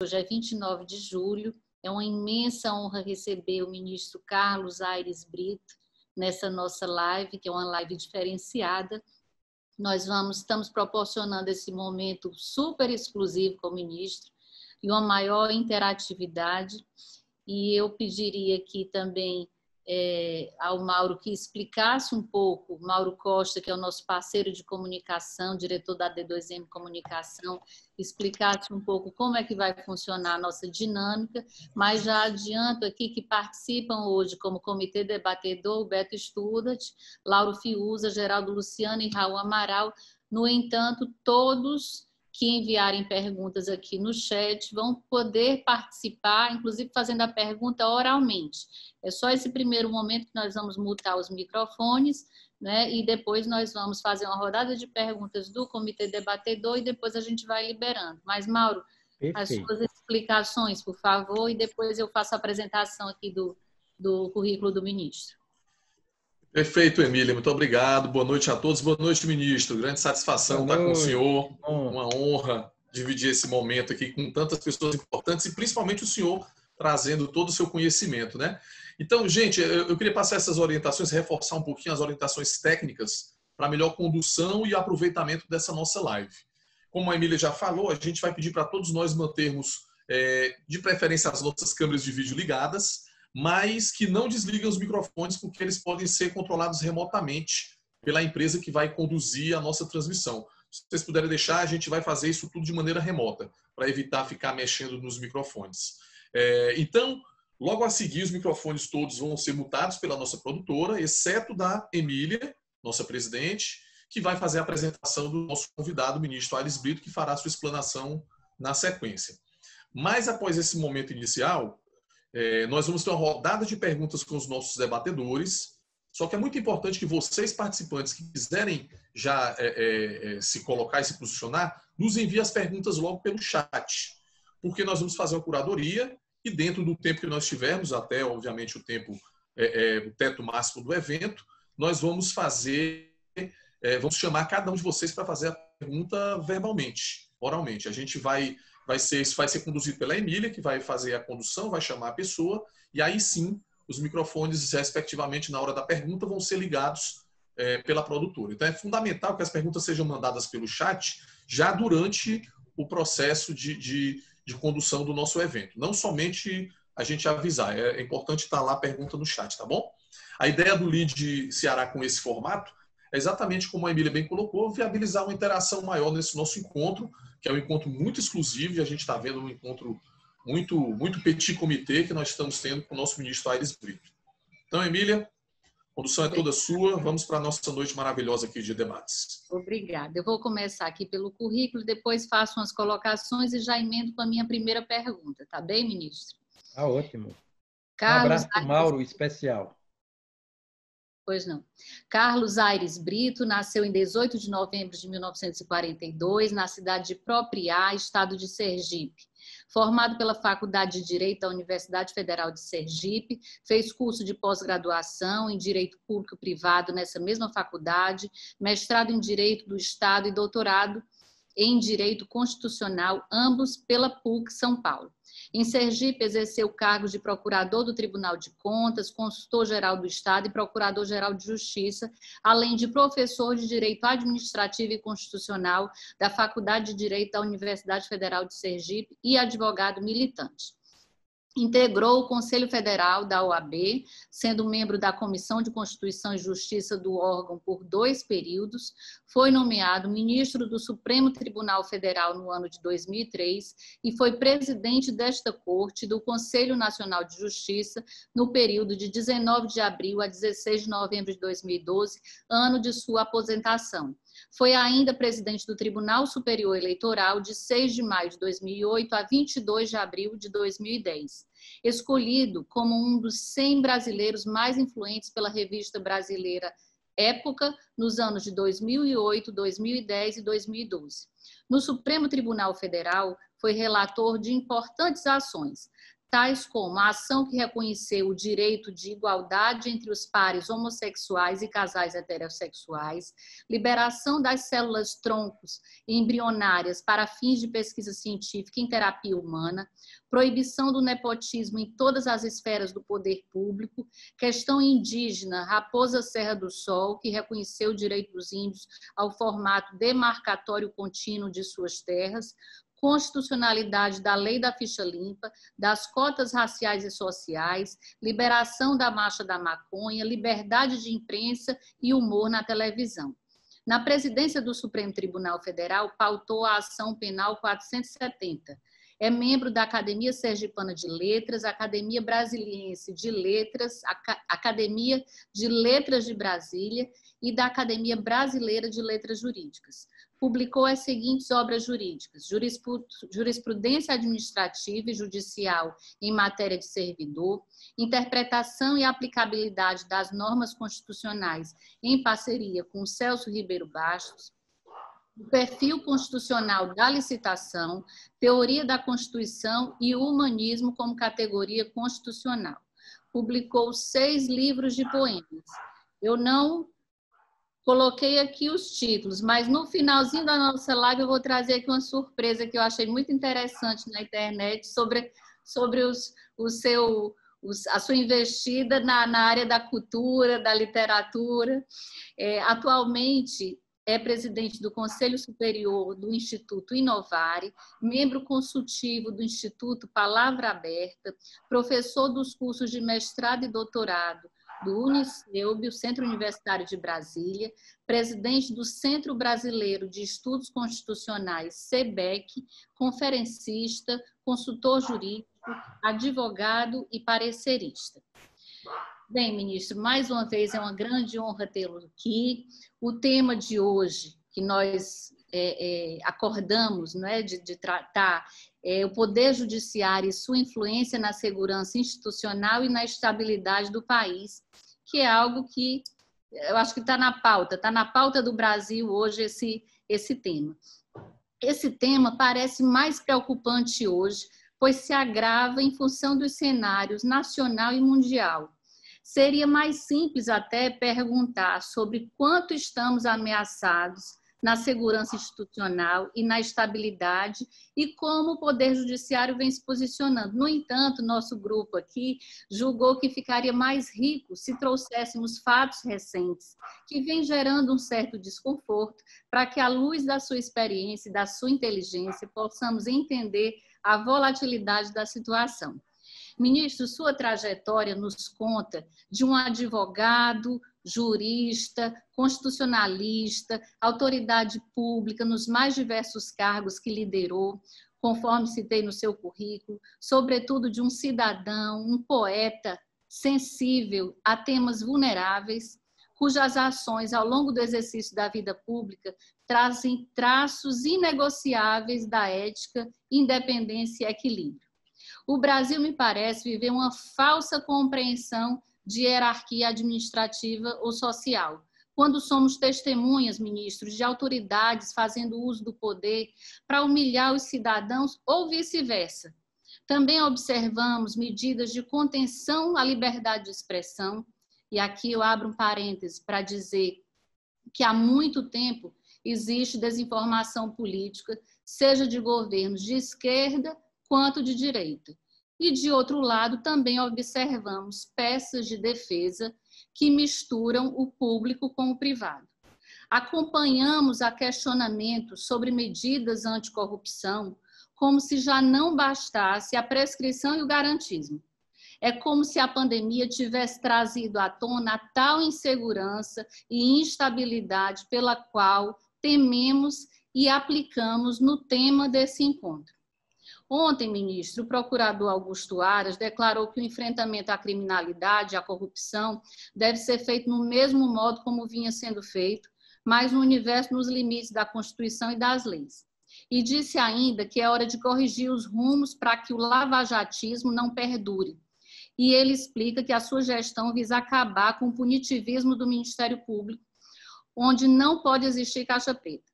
hoje é 29 de julho. É uma imensa honra receber o ministro Carlos Aires Brito nessa nossa live, que é uma live diferenciada. Estamos proporcionando esse momento super exclusivo com o ministro e uma maior interatividade. E eu pediria aqui também ao Mauro que explicasse um pouco, Mauro Costa, que é o nosso parceiro de comunicação, diretor da D2M Comunicação, explicasse um pouco como é que vai funcionar a nossa dinâmica, mas já adianto aqui que participam hoje como comitê debatedor o Beto Studat, Lauro Fiuza, Geraldo Luciano e Raul Amaral. No entanto, todos que enviarem perguntas aqui no chat vão poder participar, inclusive fazendo a pergunta oralmente. É só esse primeiro momento que nós vamos mutar os microfones, né? E depois nós vamos fazer uma rodada de perguntas do comitê debatedor e depois a gente vai liberando. Mas, Mauro, as suas explicações, por favor, e depois eu faço a apresentação aqui do currículo do ministro. Perfeito, Emília. Muito obrigado. Boa noite a todos. Boa noite, ministro. Grande satisfação estar com o senhor. Uma honra dividir esse momento aqui com tantas pessoas importantes e principalmente o senhor trazendo todo o seu conhecimento, né? Então, gente, eu queria passar essas orientações, reforçar um pouquinho as orientações técnicas para melhor condução e aproveitamento dessa nossa live. Como a Emília já falou, a gente vai pedir para todos nós mantermos, de preferência, as nossas câmeras de vídeo ligadas, mas que não desliguem os microfones, porque eles podem ser controlados remotamente pela empresa que vai conduzir a nossa transmissão. Se vocês puderem deixar, a gente vai fazer isso tudo de maneira remota, para evitar ficar mexendo nos microfones. Então, logo a seguir, os microfones todos vão ser mutados pela nossa produtora, exceto da Emília, nossa presidente, que vai fazer a apresentação do nosso convidado, o ministro Aires Brito, que fará a sua explanação na sequência. Mas, após esse momento inicial, nós vamos ter uma rodada de perguntas com os nossos debatedores, só que é muito importante que vocês, participantes, que quiserem já se colocar e se posicionar, nos enviem as perguntas logo pelo chat, porque nós vamos fazer uma curadoria e dentro do tempo que nós tivermos, até, obviamente, o tempo, o teto máximo do evento, nós vamos vamos chamar cada um de vocês para fazer a pergunta verbalmente, oralmente. A gente isso vai ser conduzido pela Emília, que vai fazer a condução, vai chamar a pessoa, e aí sim, os microfones, respectivamente, na hora da pergunta, vão ser ligados pela produtora. Então, é fundamental que as perguntas sejam mandadas pelo chat já durante o processo de condução do nosso evento. Não somente a gente avisar, é importante estar lá a pergunta no chat, tá bom? A ideia do Lead Ceará com esse formato é exatamente como a Emília bem colocou, viabilizar uma interação maior nesse nosso encontro, que é um encontro muito exclusivo, e a gente está vendo um encontro muito petit comité que nós estamos tendo com o nosso ministro Aires Brito. Então, Emília, a condução é toda sua, vamos para a nossa noite maravilhosa aqui de debates. Obrigada. Eu vou começar aqui pelo currículo, depois faço umas colocações e já emendo com a minha primeira pergunta, tá bem, ministro? Tá ótimo. Carlos Um abraço para o Mauro, especial. Pois não. Carlos Aires Brito nasceu em 18 de novembro de 1942, na cidade de Propriá, estado de Sergipe. Formado pela Faculdade de Direito da Universidade Federal de Sergipe, fez curso de pós-graduação em Direito Público e Privado nessa mesma faculdade, mestrado em Direito do Estado e doutorado em Direito Constitucional, ambos pela PUC São Paulo. Em Sergipe, exerceu cargos de procurador do Tribunal de Contas, consultor-geral do Estado e procurador-geral de Justiça, além de professor de Direito Administrativo e Constitucional da Faculdade de Direito da Universidade Federal de Sergipe e advogado militante. Integrou o Conselho Federal da OAB, sendo membro da Comissão de Constituição e Justiça do órgão por 2 períodos. Foi nomeado ministro do Supremo Tribunal Federal no ano de 2003 e foi presidente desta corte do Conselho Nacional de Justiça no período de 19 de abril a 16 de novembro de 2012, ano de sua aposentação. Foi ainda presidente do Tribunal Superior Eleitoral de 6 de maio de 2008 a 22 de abril de 2010. Escolhido como um dos 100 brasileiros mais influentes pela revista brasileira Época, nos anos de 2008, 2010 e 2012. No Supremo Tribunal Federal, foi relator de importantes ações, tais como a ação que reconheceu o direito de igualdade entre os pares homossexuais e casais heterossexuais, liberação das células troncos embrionárias para fins de pesquisa científica em terapia humana, proibição do nepotismo em todas as esferas do poder público, questão indígena, Raposa Serra do Sol, que reconheceu o direito dos índios ao formato demarcatório contínuo de suas terras, constitucionalidade da lei da ficha limpa, das cotas raciais e sociais, liberação da marcha da maconha, liberdade de imprensa e humor na televisão. Na presidência do Supremo Tribunal Federal, pautou a ação penal 470. É membro da Academia Sergipana de Letras, Academia Brasiliense de Letras, Academia de Letras de Brasília e da Academia Brasileira de Letras Jurídicas. Publicou as seguintes obras jurídicas: Jurisprudência Administrativa e Judicial em Matéria de Servidor, Interpretação e Aplicabilidade das Normas Constitucionais em parceria com Celso Ribeiro Bastos, o Perfil Constitucional da Licitação, Teoria da Constituição e o Humanismo como categoria constitucional. Publicou 6 livros de poemas. Eu não coloquei aqui os títulos, mas no finalzinho da nossa live eu vou trazer aqui uma surpresa que eu achei muito interessante na internet sobre a sua investida na área da cultura, da literatura. Atualmente é presidente do Conselho Superior do Instituto Inovare, membro consultivo do Instituto Palavra Aberta, professor dos cursos de mestrado e doutorado do Uniceub, o Centro Universitário de Brasília, presidente do Centro Brasileiro de Estudos Constitucionais, CEBEC, conferencista, consultor jurídico, advogado e parecerista. Bem, ministro, mais uma vez é uma grande honra tê-lo aqui. O tema de hoje, que nós acordamos, né, de tratar, é o Poder Judiciário e sua influência na segurança institucional e na estabilidade do país, que é algo que eu acho que está na pauta do Brasil hoje esse tema. Esse tema parece mais preocupante hoje, pois se agrava em função dos cenários nacional e mundial. Seria mais simples até perguntar sobre quanto estamos ameaçados na segurança institucional e na estabilidade e como o Poder Judiciário vem se posicionando. No entanto, nosso grupo aqui julgou que ficaria mais rico se trouxéssemos fatos recentes que vêm gerando um certo desconforto para que, à luz da sua experiência e da sua inteligência, possamos entender a volatilidade da situação. Ministro, sua trajetória nos conta de um advogado, jurista, constitucionalista, autoridade pública nos mais diversos cargos que liderou, conforme citei no seu currículo, sobretudo de um cidadão, um poeta sensível a temas vulneráveis, cujas ações ao longo do exercício da vida pública trazem traços inegociáveis da ética, independência e equilíbrio. O Brasil, me parece, viveu uma falsa compreensão de hierarquia administrativa ou social, quando somos testemunhas, ministros, de autoridades fazendo uso do poder para humilhar os cidadãos ou vice-versa. Também observamos medidas de contenção à liberdade de expressão, e aqui eu abro um parêntese para dizer que há muito tempo existe desinformação política, seja de governos de esquerda quanto de direita. E, de outro lado, também observamos peças de defesa que misturam o público com o privado. Acompanhamos a questionamentos sobre medidas anticorrupção como se já não bastasse a prescrição e o garantismo. É como se a pandemia tivesse trazido à tona a tal insegurança e instabilidade pela qual tememos e aplicamos no tema desse encontro. Ontem, ministro, o procurador Augusto Aras declarou que o enfrentamento à criminalidade e à corrupção deve ser feito no mesmo modo como vinha sendo feito, mas no universo nos limites da Constituição e das leis. E disse ainda que é hora de corrigir os rumos para que o lavajatismo não perdure. E ele explica que a sua gestão visa acabar com o punitivismo do Ministério Público, onde não pode existir caixa preta.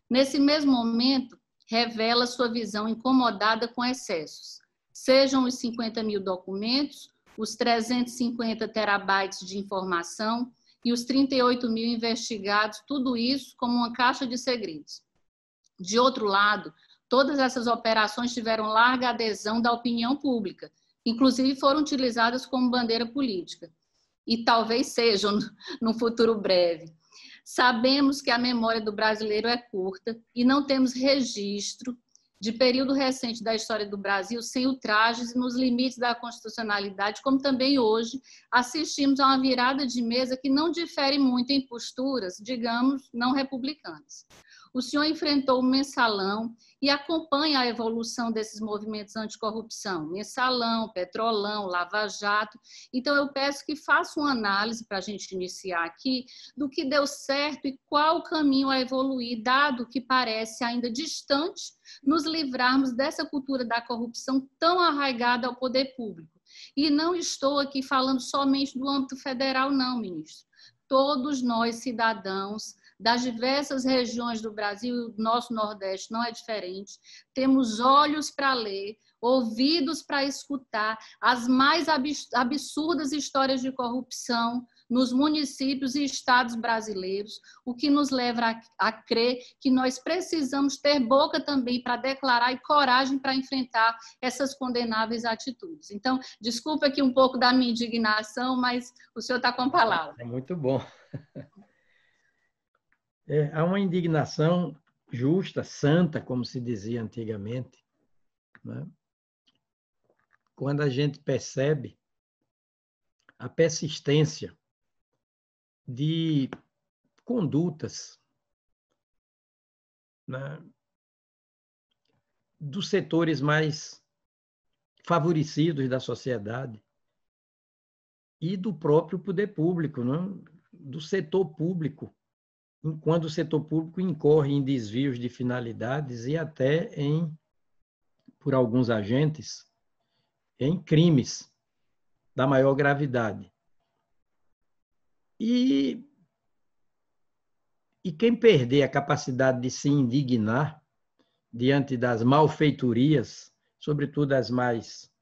Nesse mesmo momento, revela sua visão incomodada com excessos. sejam os 50 mil documentos, os 350 terabytes de informação e os 38 mil investigados, tudo isso como uma caixa de segredos. De outro lado, todas essas operações tiveram larga adesão da opinião pública, inclusive foram utilizadas como bandeira política, e talvez sejam no futuro breve. Sabemos que a memória do brasileiro é curta e não temos registro de período recente da história do Brasil sem ultrajes nos limites da constitucionalidade, como também hoje assistimos a uma virada de mesa que não difere muito em posturas, digamos, não republicanas. O senhor enfrentou o Mensalão e acompanha a evolução desses movimentos anticorrupção, Mensalão, Petrolão, Lava Jato. Então, eu peço que faça uma análise, para a gente iniciar aqui, do que deu certo e qual o caminho a evoluir, dado que parece ainda distante nos livrarmos dessa cultura da corrupção tão arraigada ao poder público. E não estou aqui falando somente do âmbito federal, não, ministro. Todos nós, cidadãos, das diversas regiões do Brasil, e o nosso Nordeste não é diferente, temos olhos para ler, ouvidos para escutar as mais absurdas histórias de corrupção nos municípios e estados brasileiros, o que nos leva a crer que nós precisamos ter boca também para declarar e coragem para enfrentar essas condenáveis atitudes. Então, desculpa aqui um pouco da minha indignação, mas o senhor está com a palavra. É muito bom. Há uma indignação justa, santa, como se dizia antigamente, né? Quando a gente percebe a persistência de condutas, né, dos setores mais favorecidos da sociedade e do próprio poder público, né, do setor público, quando o setor público incorre em desvios de finalidades e até por alguns agentes, em crimes da maior gravidade. E quem perder a capacidade de se indignar diante das malfeitorias, sobretudo as mais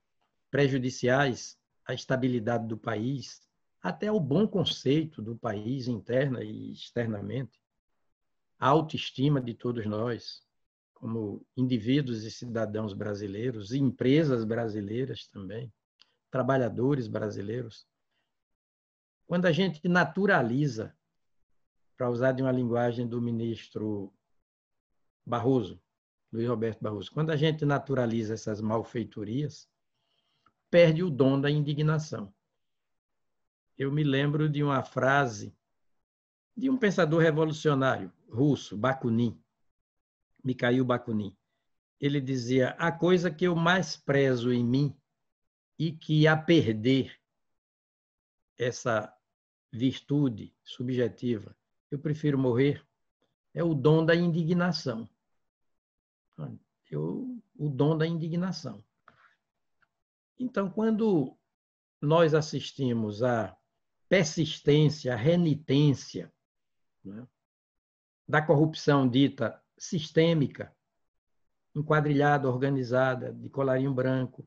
prejudiciais à estabilidade do país, até o bom conceito do país, interna e externamente, a autoestima de todos nós, como indivíduos e cidadãos brasileiros, e empresas brasileiras também, trabalhadores brasileiros. Quando a gente naturaliza, para usar de uma linguagem do ministro Barroso, Luiz Roberto Barroso, quando a gente naturaliza essas malfeitorias, perde o dom da indignação. Eu me lembro de uma frase de um pensador revolucionário russo, Bakunin, Mikhail Bakunin. Ele dizia: a coisa que eu mais prezo em mim e que a perder essa virtude subjetiva, eu prefiro morrer, é o dom da indignação. O dom da indignação. Então, quando nós assistimos à persistência, à renitência, né, da corrupção dita sistêmica, enquadrilhada, organizada, de colarinho branco,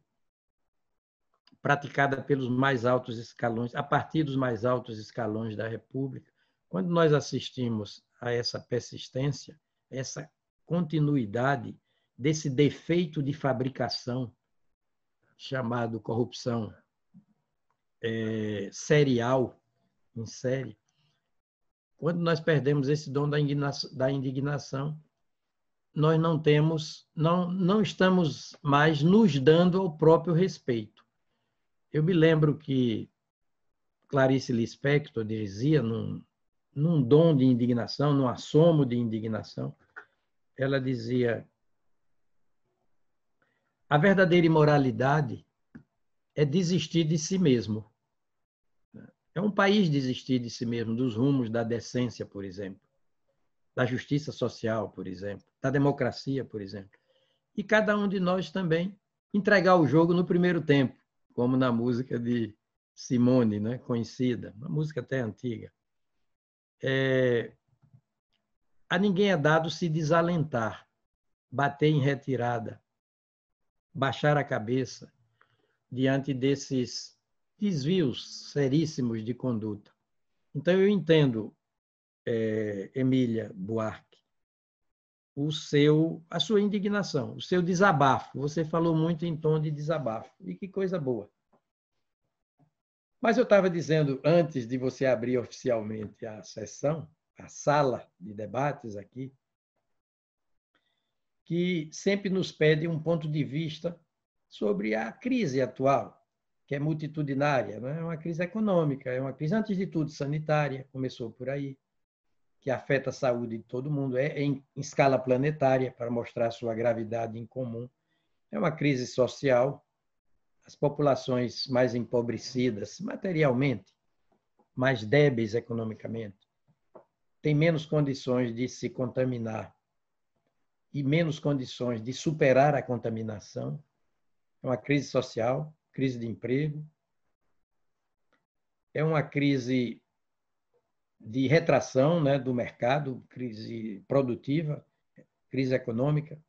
praticada pelos mais altos escalões, a partir dos mais altos escalões da República, quando nós assistimos a essa persistência, essa continuidade desse defeito de fabricação chamado corrupção serial, em série, quando nós perdemos esse dom da indignação, nós não estamos mais nos dando ao próprio respeito. Eu me lembro que Clarice Lispector dizia, num dom de indignação, num assomo de indignação, ela dizia: a verdadeira imoralidade é desistir de si mesmo. É um país desistir de si mesmo, dos rumos da decência, por exemplo, da justiça social, por exemplo, da democracia, por exemplo. E cada um de nós também entregar o jogo no primeiro tempo, como na música de Simone, né, conhecida, uma música até antiga. A ninguém é dado se desalentar, bater em retirada, baixar a cabeça, diante desses desvios seríssimos de conduta. Então, eu entendo, Emília Buarque, a sua indignação, o seu desabafo. Você falou muito em tom de desabafo, e que coisa boa. Mas eu estava dizendo, antes de você abrir oficialmente a sessão, a sala de debates aqui, que sempre nos pede um ponto de vista sobre a crise atual, que é multitudinária, não é uma crise econômica, é uma crise, antes de tudo, sanitária, começou por aí, que afeta a saúde de todo mundo, é em escala planetária, para mostrar sua gravidade em comum. É uma crise social, as populações mais empobrecidas materialmente, mais débeis economicamente, têm menos condições de se contaminar e menos condições de superar a contaminação. É uma crise social, crise de emprego, é uma crise de retração, né, do mercado, crise produtiva, crise econômica,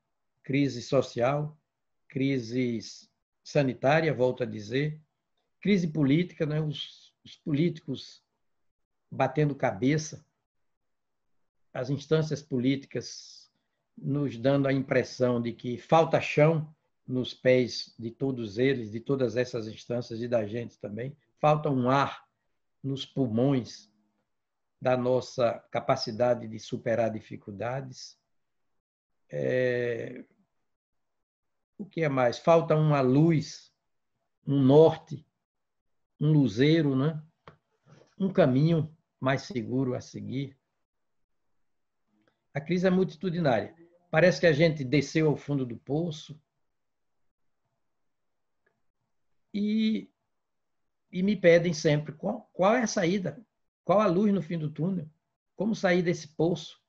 crise social, crise sanitária, volto a dizer, crise política, né, os políticos batendo cabeça, as instâncias políticas nos dando a impressão de que falta chão nos pés de todos eles, de todas essas instâncias e da gente também, falta um ar nos pulmões da nossa capacidade de superar dificuldades. O que é mais? Falta uma luz, um norte, um luzeiro, né? Um caminho mais seguro a seguir. A crise é multitudinária. Parece que a gente desceu ao fundo do poço e me pedem sempre qual é a saída, qual a luz no fim do túnel, como sair desse poço.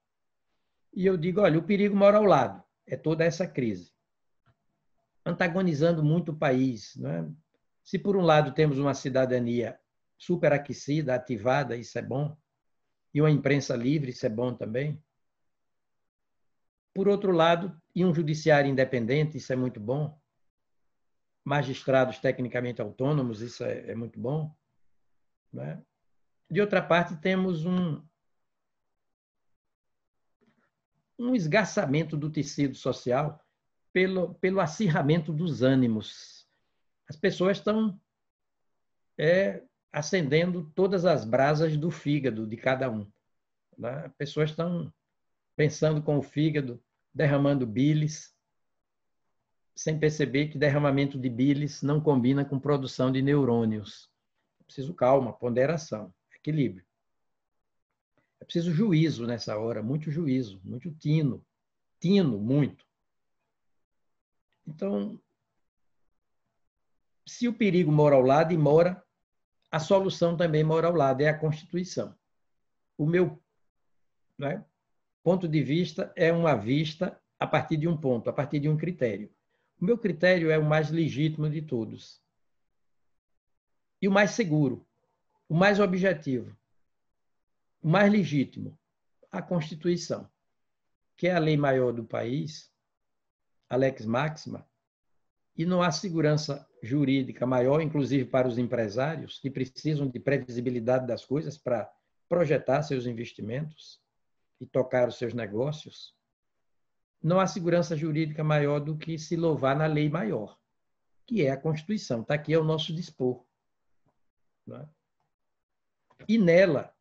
E eu digo, olha, o perigo mora ao lado, é toda essa crise, antagonizando muito o país, né? Se por um lado temos uma cidadania superaquecida, ativada, isso é bom, e uma imprensa livre, isso é bom também. Por outro lado, e um judiciário independente, isso é muito bom. Magistrados tecnicamente autônomos, isso é muito bom, né? De outra parte, temos um esgarçamento do tecido social pelo acirramento dos ânimos. As pessoas estão acendendo todas as brasas do fígado de cada um, né? As pessoas estão pensando com o fígado, derramando bilis, sem perceber que derramamento de bilis não combina com produção de neurônios. É preciso calma, ponderação, equilíbrio. É preciso juízo nessa hora, muito juízo, muito tino, muito. Então, se o perigo mora ao lado, e mora, a solução também mora ao lado, é a Constituição. O meu, né, ponto de vista é uma vista a partir de um ponto, a partir de um critério. O meu critério é o mais legítimo de todos. E o mais seguro, o mais objetivo, o mais legítimo, a Constituição, que é a lei maior do país, a lex máxima, e não há segurança jurídica maior, inclusive para os empresários, que precisam de previsibilidade das coisas para projetar seus investimentos e tocar os seus negócios. Não há segurança jurídica maior do que se louvar na lei maior, que é a Constituição. Está aqui ao nosso dispor. Não é? E nela,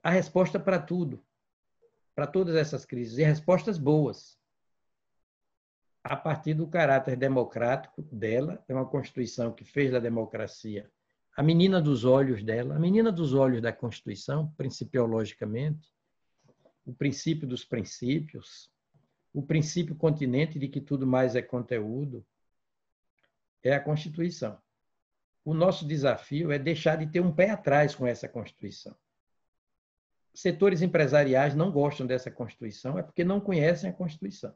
a resposta para tudo, para todas essas crises, e respostas boas, a partir do caráter democrático dela. É uma Constituição que fez da democracia a menina dos olhos dela, a menina dos olhos da Constituição, principiologicamente, o princípio dos princípios, o princípio continente de que tudo mais é conteúdo, é a Constituição. O nosso desafio é deixar de ter um pé atrás com essa Constituição. Setores empresariais não gostam dessa Constituição, é porque não conhecem a Constituição.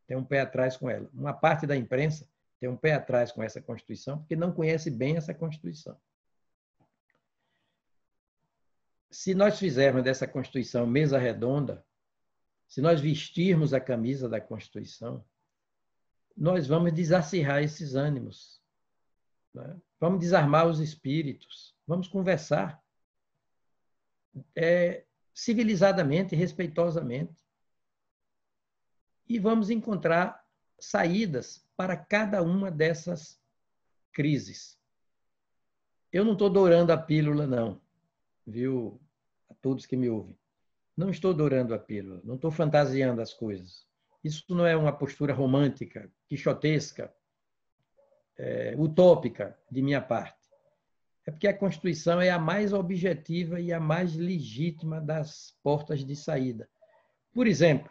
Tem um pé atrás com ela. Uma parte da imprensa tem um pé atrás com essa Constituição, porque não conhece bem essa Constituição. Se nós fizermos dessa Constituição mesa redonda, se nós vestirmos a camisa da Constituição, nós vamos desacirrar esses ânimos. né? Vamos desarmar os espíritos, vamos conversar civilizadamente, respeitosamente, e vamos encontrar saídas para cada uma dessas crises. Eu não estou dourando a pílula, não, viu? A todos que me ouvem. Não estou dourando a pílula, não estou fantasiando as coisas. Isso não é uma postura romântica, quixotesca, utópica de minha parte. É porque a Constituição é a mais objetiva e a mais legítima das portas de saída. Por exemplo,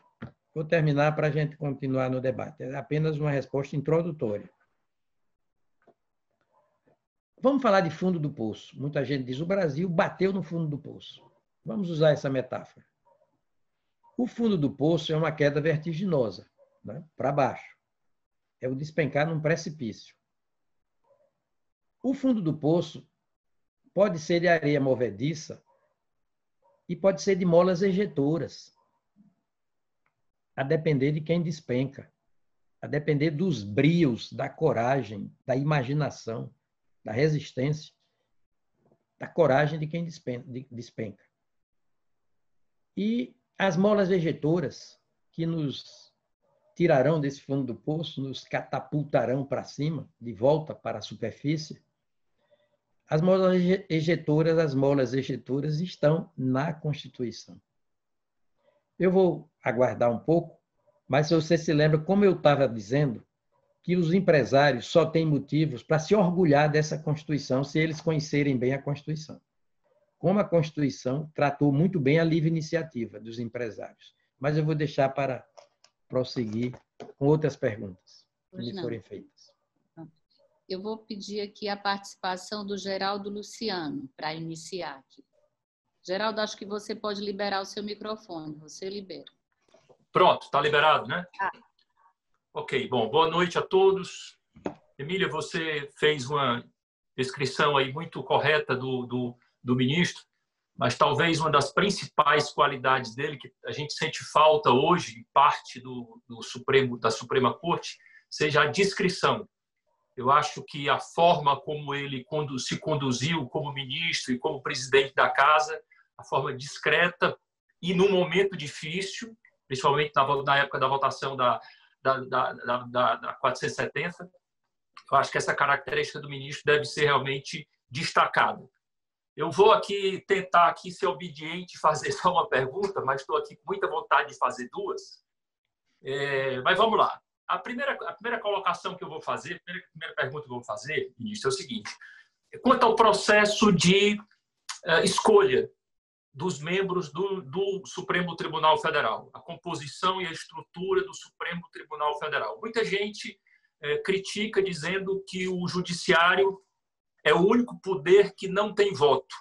vou terminar para a gente continuar no debate. É apenas uma resposta introdutória. Vamos falar de fundo do poço. Muita gente diz, o Brasil bateu no fundo do poço. Vamos usar essa metáfora. O fundo do poço é uma queda vertiginosa, né? Para baixo. É o despencar num precipício. O fundo do poço pode ser de areia movediça e pode ser de molas ejetoras, a depender de quem despenca, a depender dos brios, da coragem, da imaginação, da resistência, da coragem de quem despenca. E as molas ejetoras que nos tirarão desse fundo do poço, nos catapultarão para cima, de volta para a superfície. As molas ejetoras estão na Constituição. Eu vou aguardar um pouco, mas se você se lembra, como eu estava dizendo, que os empresários só têm motivos para se orgulhar dessa Constituição se eles conhecerem bem a Constituição. Como a Constituição tratou muito bem a livre iniciativa dos empresários. Mas eu vou deixar para prosseguir com outras perguntas que me forem feitas. Eu vou pedir aqui a participação do Geraldo Luciano, para iniciar aqui. Geraldo, acho que você pode liberar o seu microfone. Você libera. Pronto, está liberado, né? Ok, bom, boa noite a todos. Emília, você fez uma descrição aí muito correta do ministro, mas talvez uma das principais qualidades dele, que a gente sente falta hoje, em parte da Suprema Corte, seja a discrição. Eu acho que a forma como ele se conduziu como ministro e como presidente da casa, a forma discreta e num momento difícil, principalmente na época da votação da 470, eu acho que essa característica do ministro deve ser realmente destacada. Eu vou aqui tentar ser obediente e fazer só uma pergunta, mas estou aqui com muita vontade de fazer duas. Mas vamos lá. A primeira colocação que eu vou fazer, a primeira pergunta que eu vou fazer, ministro, é o seguinte. Quanto ao processo de escolha dos membros do Supremo Tribunal Federal, a composição e a estrutura do Supremo Tribunal Federal. Muita gente critica dizendo que o judiciário é o único poder que não tem voto,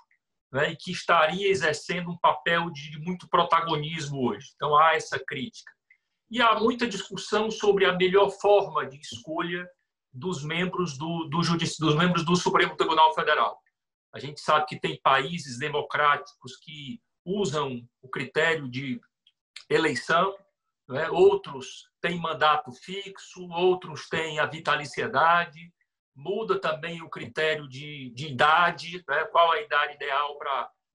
né, e que estaria exercendo um papel de muito protagonismo hoje. Então, há essa crítica. E há muita discussão sobre a melhor forma de escolha dos membros dos membros do Supremo Tribunal Federal. A gente sabe que tem países democráticos que usam o critério de eleição, né? Outros têm mandato fixo, outros têm a vitaliciedade, muda também o critério de idade, né? Qual a idade ideal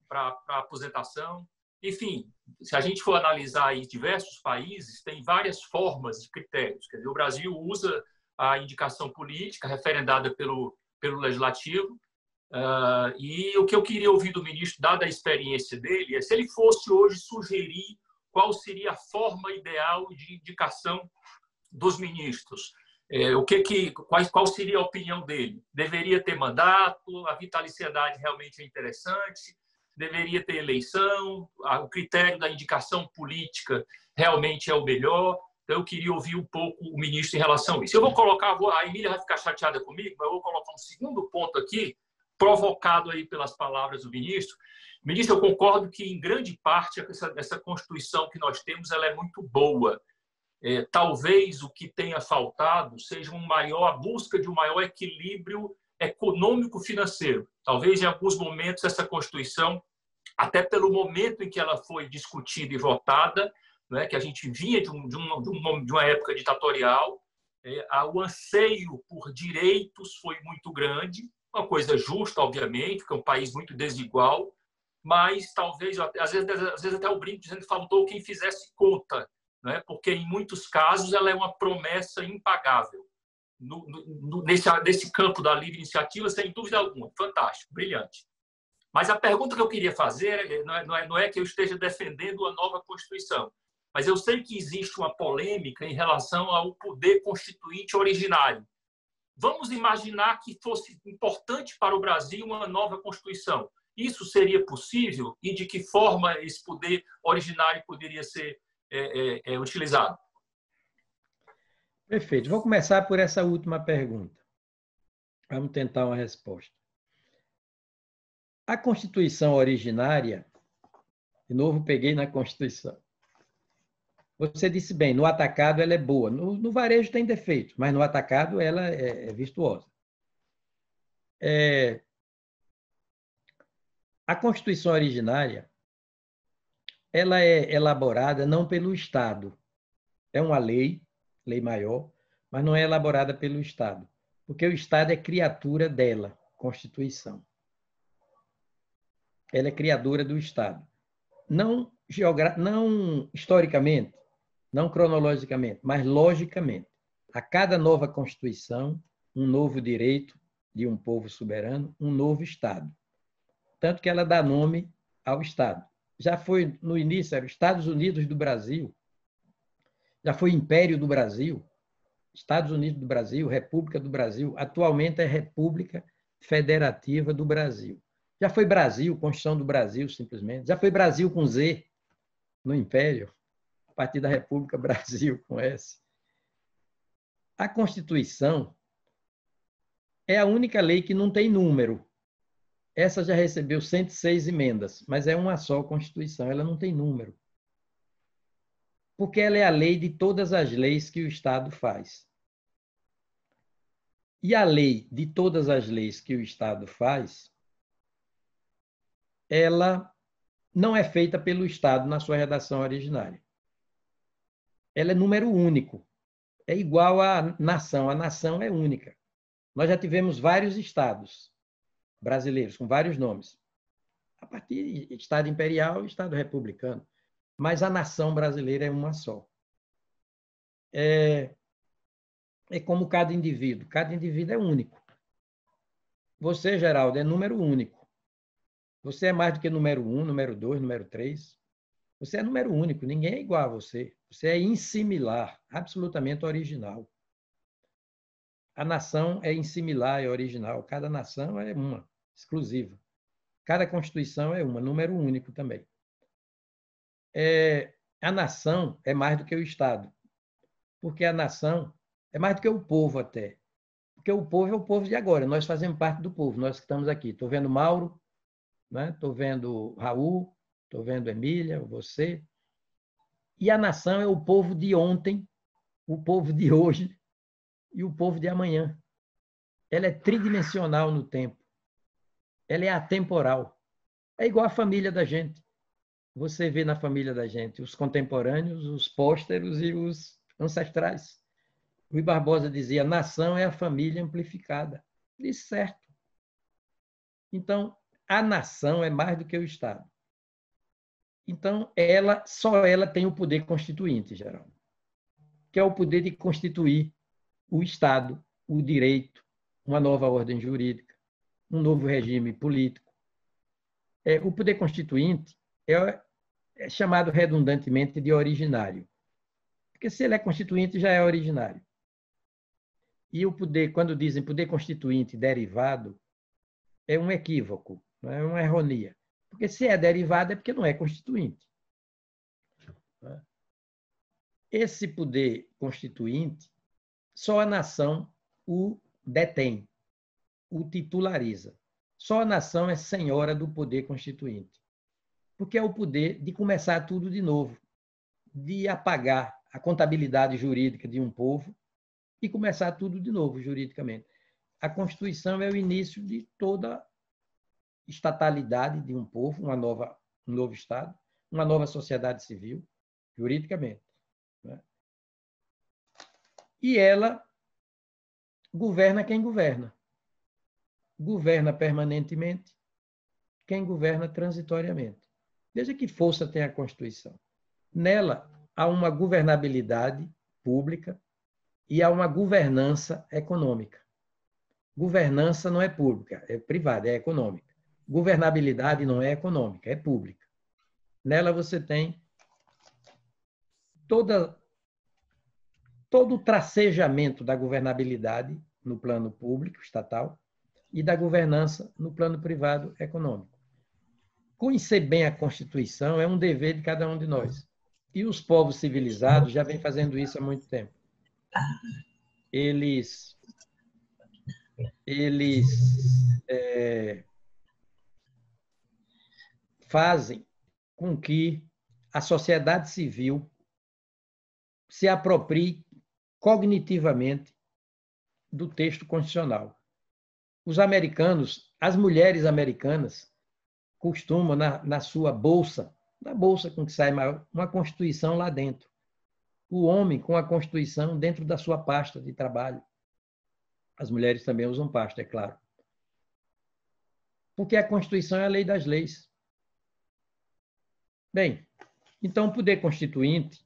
para aposentação. Enfim, se a gente for analisar aí diversos países, tem várias formas de critérios. Quer dizer, o Brasil usa a indicação política referendada pelo Legislativo, e o que eu queria ouvir do ministro, dada a experiência dele, é se ele fosse hoje sugerir qual seria a forma ideal de indicação dos ministros. Qual seria a opinião dele? Deveria ter mandato? A vitaliciedade realmente é interessante? Deveria ter eleição? O critério da indicação política realmente é o melhor? Então, eu queria ouvir um pouco o ministro em relação a isso. Eu vou colocar, a Emília vai ficar chateada comigo, mas eu vou colocar um segundo ponto aqui, provocado aí pelas palavras do ministro. Ministro, eu concordo que, em grande parte, essa Constituição que nós temos ela é muito boa. Talvez o que tenha faltado seja a busca de um maior equilíbrio econômico-financeiro. Talvez, em alguns momentos, essa Constituição, até pelo momento em que ela foi discutida e votada, né, que a gente vinha de uma época ditatorial, o anseio por direitos foi muito grande, uma coisa justa, obviamente, porque é um país muito desigual, mas talvez, às vezes até o brinco dizendo que faltou quem fizesse conta, né? Porque em muitos casos ela é uma promessa impagável. Nesse campo da livre iniciativa, sem dúvida alguma, fantástico, brilhante. Mas a pergunta que eu queria fazer não é que eu esteja defendendo a nova Constituição, mas eu sei que existe uma polêmica em relação ao poder constituinte originário. Vamos imaginar que fosse importante para o Brasil uma nova Constituição. Isso seria possível e de que forma esse poder originário poderia ser utilizado? Perfeito. Vou começar por essa última pergunta. Vamos tentar uma resposta. A Constituição originária, de novo peguei na Constituição. Você disse bem, no atacado ela é boa. No varejo tem defeito, mas no atacado ela é virtuosa. A Constituição originária, ela é elaborada não pelo Estado. É uma lei maior, mas não é elaborada pelo Estado, porque o Estado é criatura dela, Constituição. Ela é criadora do Estado. Não historicamente, não cronologicamente, mas logicamente. A cada nova Constituição, um novo direito de um povo soberano, um novo Estado. Tanto que ela dá nome ao Estado. Já foi, no início, era os Estados Unidos do Brasil, já foi Império do Brasil, Estados Unidos do Brasil, República do Brasil, atualmente é República Federativa do Brasil. Já foi Brasil, Constituição do Brasil, simplesmente. Já foi Brasil com Z, no Império, a partir da República Brasil com S. A Constituição é a única lei que não tem número. Essa já recebeu 106 emendas, mas é uma só Constituição, ela não tem número. Porque ela é a lei de todas as leis que o Estado faz. E a lei de todas as leis que o Estado faz, ela não é feita pelo Estado na sua redação originária. Ela é número único. É igual à nação. A nação é única. Nós já tivemos vários estados brasileiros, com vários nomes. A partir de Estado Imperial e Estado Republicano. Mas a nação brasileira é uma só. É como cada indivíduo. Cada indivíduo é único. Você, Geraldo, é número único. Você é mais do que número 1, número 2, número 3. Você é número único, ninguém é igual a você. Você é insimilar, absolutamente original. A nação é insimilar, é original. Cada nação é uma, exclusiva. Cada Constituição é uma, número único também. A nação é mais do que o Estado. Porque a nação é mais do que o povo até. Porque o povo é o povo de agora. Nós fazemos parte do povo, nós que estamos aqui. Estou vendo Mauro, estou vendo Raul, estou vendo Emília, você. E a nação é o povo de ontem, o povo de hoje e o povo de amanhã. Ela é tridimensional no tempo. Ela é atemporal. É igual a família da gente. Você vê na família da gente os contemporâneos, os pósteros e os ancestrais. Rui Barbosa dizia, nação é a família amplificada. Disse certo. Então, a nação é mais do que o Estado. Então, só ela tem o poder constituinte, Geraldo, que é o poder de constituir o Estado, o direito, uma nova ordem jurídica, um novo regime político. O poder constituinte é chamado redundantemente de originário, porque se ele é constituinte, já é originário. E o poder, quando dizem poder constituinte derivado, é um equívoco, não é uma ironia. Porque se é derivado é porque não é constituinte. Esse poder constituinte, só a nação o detém, o titulariza. Só a nação é senhora do poder constituinte. Porque é o poder de começar tudo de novo, de apagar a contabilidade jurídica de um povo e começar tudo de novo juridicamente. A Constituição é o início de toda estatalidade de um povo, um novo Estado, uma nova sociedade civil, juridicamente. E ela governa quem governa. Governa permanentemente quem governa transitoriamente. Veja que força tem a Constituição. Nela há uma governabilidade pública e há uma governança econômica. Governança não é pública, é privada, é econômica. Governabilidade não é econômica, é pública. Nela você tem todo o tracejamento da governabilidade no plano público, estatal, e da governança no plano privado, econômico. Conhecer bem a Constituição é um dever de cada um de nós. E os povos civilizados já vêm fazendo isso há muito tempo. Eles fazem com que a sociedade civil se aproprie cognitivamente do texto constitucional. Os americanos, as mulheres americanas, costumam, na sua bolsa, na bolsa com que sai uma Constituição lá dentro. O homem com a Constituição dentro da sua pasta de trabalho. As mulheres também usam pasta, é claro. Porque a Constituição é a lei das leis. Bem, então o poder constituinte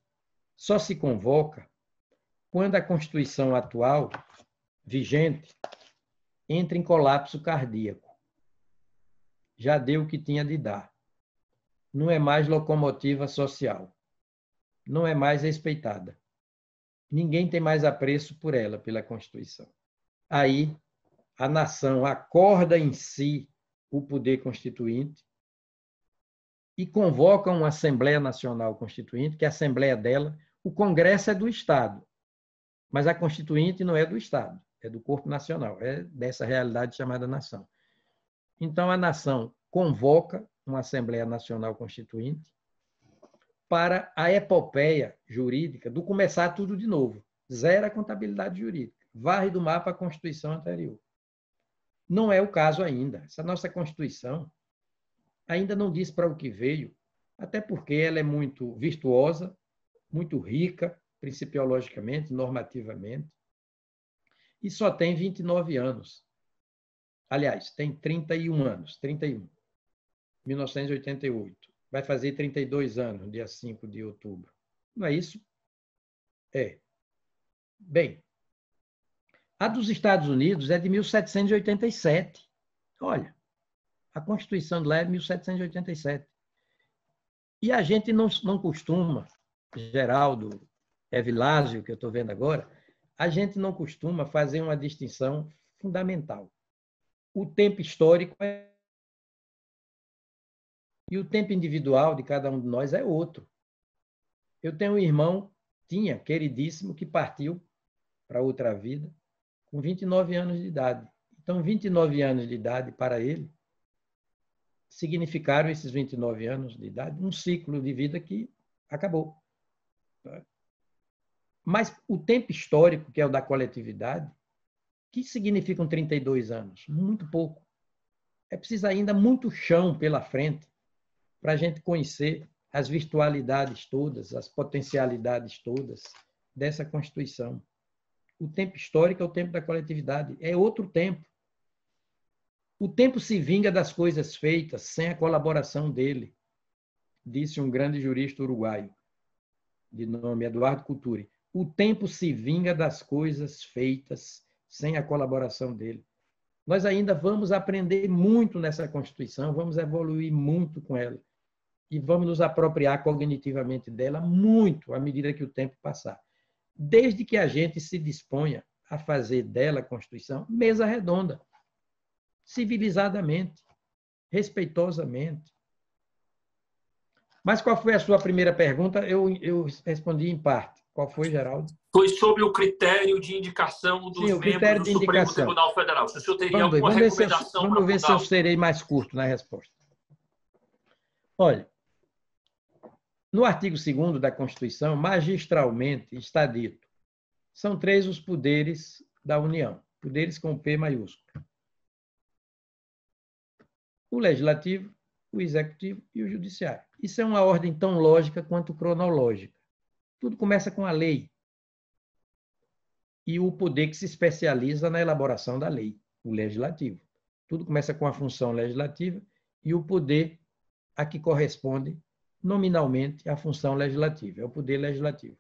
só se convoca quando a Constituição atual, vigente, entra em colapso cardíaco. Já deu o que tinha de dar. Não é mais locomotiva social. Não é mais respeitada. Ninguém tem mais apreço por ela, pela Constituição. Aí, a nação acorda em si o poder constituinte e convoca uma Assembleia Nacional Constituinte, que é a Assembleia dela, o Congresso é do Estado, mas a Constituinte não é do Estado, é do corpo nacional, é dessa realidade chamada nação. Então, a nação convoca uma Assembleia Nacional Constituinte para a epopeia jurídica do começar tudo de novo. Zera a contabilidade jurídica. Varre do mapa a Constituição anterior. Não é o caso ainda. Essa nossa Constituição ainda não diz para o que veio, até porque ela é muito virtuosa, muito rica, principiologicamente, normativamente, e só tem 29 anos. Aliás, tem 31 anos, 31. 1988. Vai fazer 32 anos, dia 5 de outubro. Não é isso? É. Bem, a dos Estados Unidos é de 1787. Olha, a Constituição de lá é de 1787. E a gente não costuma, Geraldo, Evilásio, que eu estou vendo agora, a gente não costuma fazer uma distinção fundamental. O tempo histórico e o tempo individual de cada um de nós é outro. Eu tenho um irmão, queridíssimo, que partiu para outra vida com 29 anos de idade. Então, 29 anos de idade para ele significaram, esses 29 anos de idade, um ciclo de vida que acabou. Mas o tempo histórico, que é o da coletividade, que significam 32 anos? Muito pouco. É preciso ainda muito chão pela frente para a gente conhecer as virtualidades todas, as potencialidades todas dessa Constituição. O tempo histórico é o tempo da coletividade, é outro tempo. O tempo se vinga das coisas feitas sem a colaboração dele, disse um grande jurista uruguaio, de nome Eduardo Couturi. O tempo se vinga das coisas feitas sem a colaboração dele. Nós ainda vamos aprender muito nessa Constituição, vamos evoluir muito com ela e vamos nos apropriar cognitivamente dela muito à medida que o tempo passar. Desde que a gente se disponha a fazer dela a Constituição mesa redonda, civilizadamente, respeitosamente. Mas qual foi a sua primeira pergunta? Eu respondi em parte. Qual foi, Geraldo? Foi sobre o critério de indicação dos membros do Supremo Tribunal Federal. Se o senhor teria alguma recomendação? Vamos ver se eu serei mais curto na resposta. Olha, no artigo 2º da Constituição, magistralmente está dito, são 3 os poderes da União, poderes com P maiúsculo. O Legislativo, o Executivo e o Judiciário. Isso é uma ordem tão lógica quanto cronológica. Tudo começa com a lei. e o poder que se especializa na elaboração da lei, o legislativo. Tudo começa com a função legislativa e o poder a que corresponde nominalmente a função legislativa, é o poder legislativo.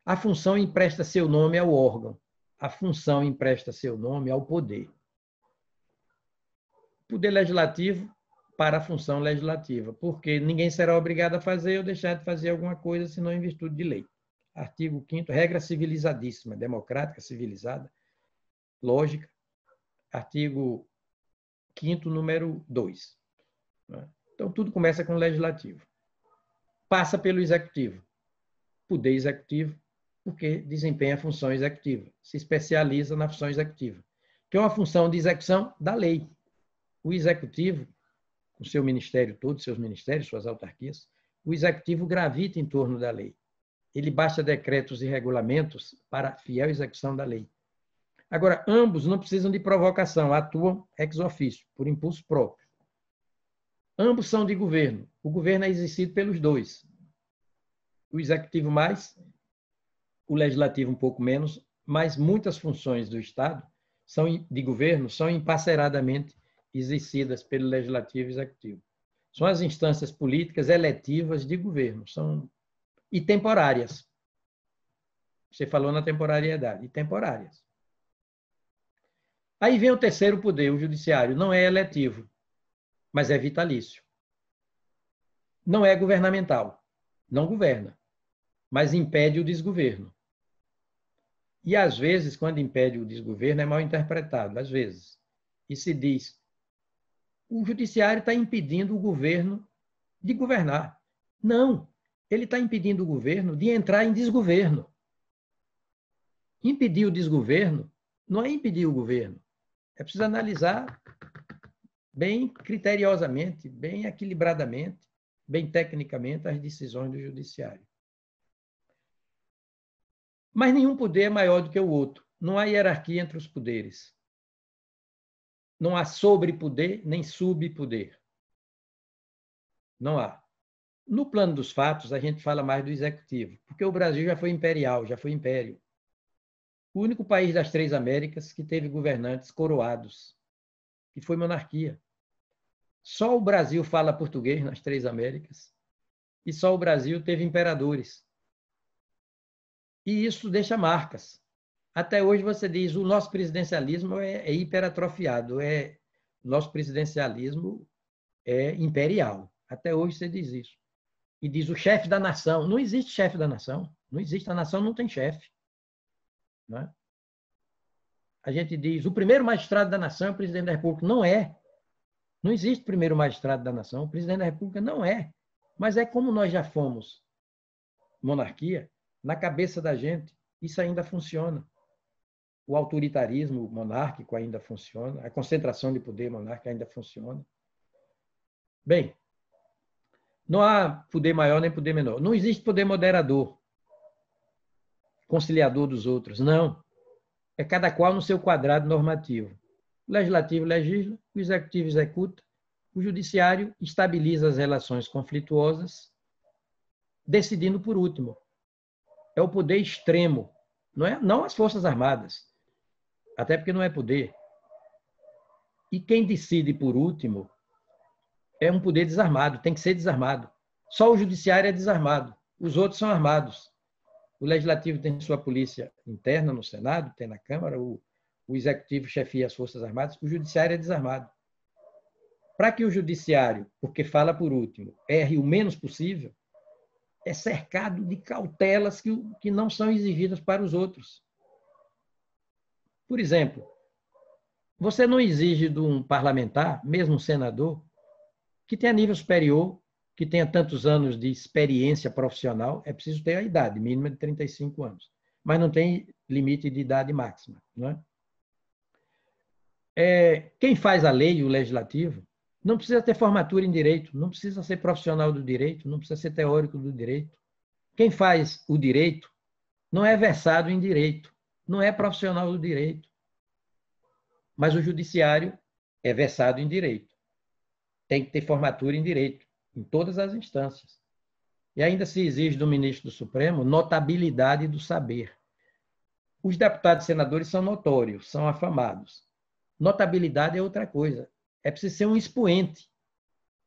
A função empresta seu nome ao órgão, a função empresta seu nome ao poder. Poder legislativo para a função legislativa, porque ninguém será obrigado a fazer ou deixar de fazer alguma coisa, senão em virtude de lei. Artigo 5º, regra civilizadíssima, democrática, civilizada, lógica. Artigo 5º, número 2. Então, tudo começa com o legislativo. Passa pelo executivo. Poder executivo, porque desempenha a função executiva. Se especializa na função executiva, que é uma função de execução da lei. O executivo, com seu ministério todo, seus ministérios, suas autarquias, o executivo gravita em torno da lei. Ele baixa decretos e regulamentos para a fiel execução da lei. Agora, ambos não precisam de provocação, atuam ex officio, por impulso próprio. Ambos são de governo. O governo é exercido pelos dois. O executivo mais, o legislativo um pouco menos, mas muitas funções do Estado de governo são emparceradamente exercidas pelo legislativo e executivo. São as instâncias políticas eletivas de governo, e temporárias. Você falou na temporariedade, e temporárias. Aí vem o terceiro poder, o judiciário. Não é eletivo, mas é vitalício. Não é governamental, não governa, mas impede o desgoverno. E, às vezes, quando impede o desgoverno, é mal interpretado, às vezes. E se diz, o judiciário está impedindo o governo de governar. Não, ele está impedindo o governo de entrar em desgoverno. Impedir o desgoverno não é impedir o governo. É preciso analisar bem criteriosamente, bem equilibradamente, bem tecnicamente as decisões do judiciário. Mas nenhum poder é maior do que o outro. Não há hierarquia entre os poderes. Não há sobrepoder nem subpoder. Não há. No plano dos fatos, a gente fala mais do executivo, porque o Brasil já foi imperial, já foi império. O único país das 3 Américas que teve governantes coroados, que foi monarquia. Só o Brasil fala português nas 3 Américas e só o Brasil teve imperadores. E isso deixa marcas. Até hoje você diz, o nosso presidencialismo é hiperatrofiado, o nosso presidencialismo é imperial. Até hoje você diz isso. E diz o chefe da nação. Não existe chefe da nação. Não existe. A nação não tem chefe. Não é? A gente diz, o primeiro magistrado da nação é o presidente da República. Não é. Não existe primeiro magistrado da nação. O presidente da República não é. Mas é como nós já fomos monarquia, na cabeça da gente, isso ainda funciona. O autoritarismo monárquico ainda funciona. A concentração de poder monárquico ainda funciona. Bem, não há poder maior nem poder menor. Não existe poder moderador, conciliador dos outros. Não. É cada qual no seu quadrado normativo. O legislativo legisla, o executivo executa, o judiciário estabiliza as relações conflituosas, decidindo por último. É o poder extremo, não as Forças Armadas, até porque não é poder. E quem decide por último é um poder desarmado, tem que ser desarmado. Só o judiciário é desarmado, os outros são armados. O legislativo tem sua polícia interna no Senado, tem na Câmara, o executivo chefia as Forças Armadas, o judiciário é desarmado. Para que o judiciário, porque fala por último, erre o menos possível, é cercado de cautelas que não são exigidas para os outros. Por exemplo, você não exige de um parlamentar, mesmo um senador, que tenha nível superior, que tenha tantos anos de experiência profissional, é preciso ter a idade mínima de 35 anos. Mas não tem limite de idade máxima. Não é? Quem faz a lei, o legislativo, não precisa ter formatura em direito, não precisa ser profissional do direito, não precisa ser teórico do direito. Quem faz o direito não é versado em direito, não é profissional do direito. Mas o judiciário é versado em direito. Tem que ter formatura em direito, em todas as instâncias. E ainda se exige do ministro do Supremo notabilidade do saber. Os deputados e senadores são notórios, são afamados. Notabilidade é outra coisa. É preciso ser um expoente.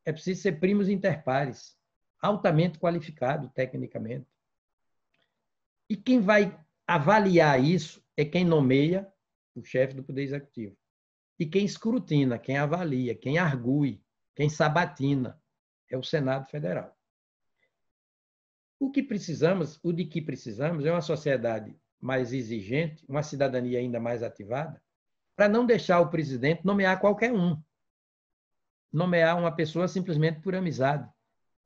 É preciso ser primos inter pares, altamente qualificado tecnicamente. E quem vai avaliar isso é quem nomeia o chefe do Poder Executivo. E quem escrutina, quem avalia, quem argue, quem sabatina é o Senado Federal. O de que precisamos é uma sociedade mais exigente, uma cidadania ainda mais ativada, para não deixar o presidente nomear qualquer um. Nomear uma pessoa simplesmente por amizade,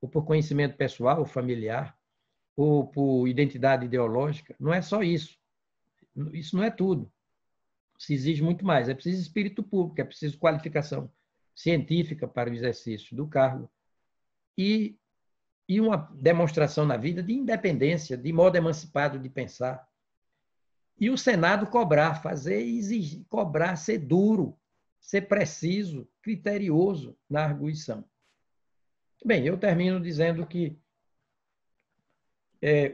ou por conhecimento pessoal ou familiar, ou por identidade ideológica. Não é só isso. Isso não é tudo. Se exige muito mais. É preciso espírito público, é preciso qualificação científica para o exercício do cargo e uma demonstração na vida de independência, de modo emancipado de pensar. E o Senado cobrar, fazer exigir, cobrar, ser duro, ser preciso, criterioso na arguição. Bem, eu termino dizendo que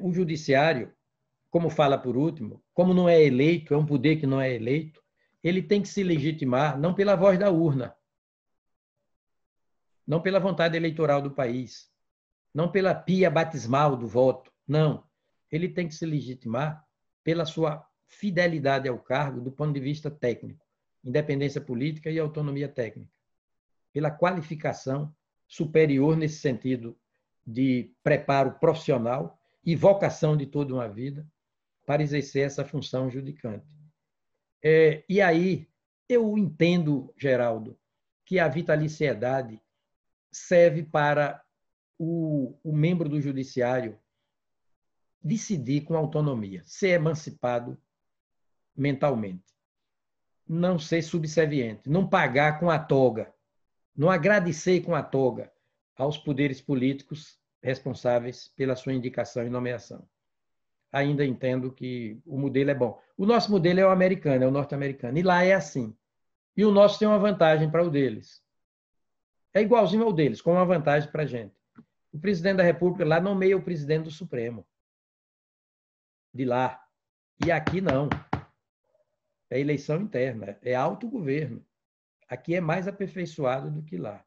o judiciário, como fala por último, como não é eleito, é um poder que não é eleito, ele tem que se legitimar não pela voz da urna, não pela vontade eleitoral do país, não pela pia batismal do voto, não. Ele tem que se legitimar pela sua fidelidade ao cargo do ponto de vista técnico, independência política e autonomia técnica, pela qualificação superior nesse sentido de preparo profissional e vocação de toda uma vida para exercer essa função judicante. E aí, eu entendo, Geraldo, que a vitaliciedade serve para o membro do judiciário decidir com autonomia, ser emancipado mentalmente, não ser subserviente, não pagar com a toga, não agradecer com a toga aos poderes políticos responsáveis pela sua indicação e nomeação. Ainda entendo que o modelo é bom. O nosso modelo é o americano, é o norte-americano, e lá é assim. E o nosso tem uma vantagem para o deles. É igualzinho ao deles, com uma vantagem para a gente. O presidente da República lá nomeia o presidente do Supremo. De lá. E aqui não. É eleição interna, é autogoverno. Aqui é mais aperfeiçoado do que lá.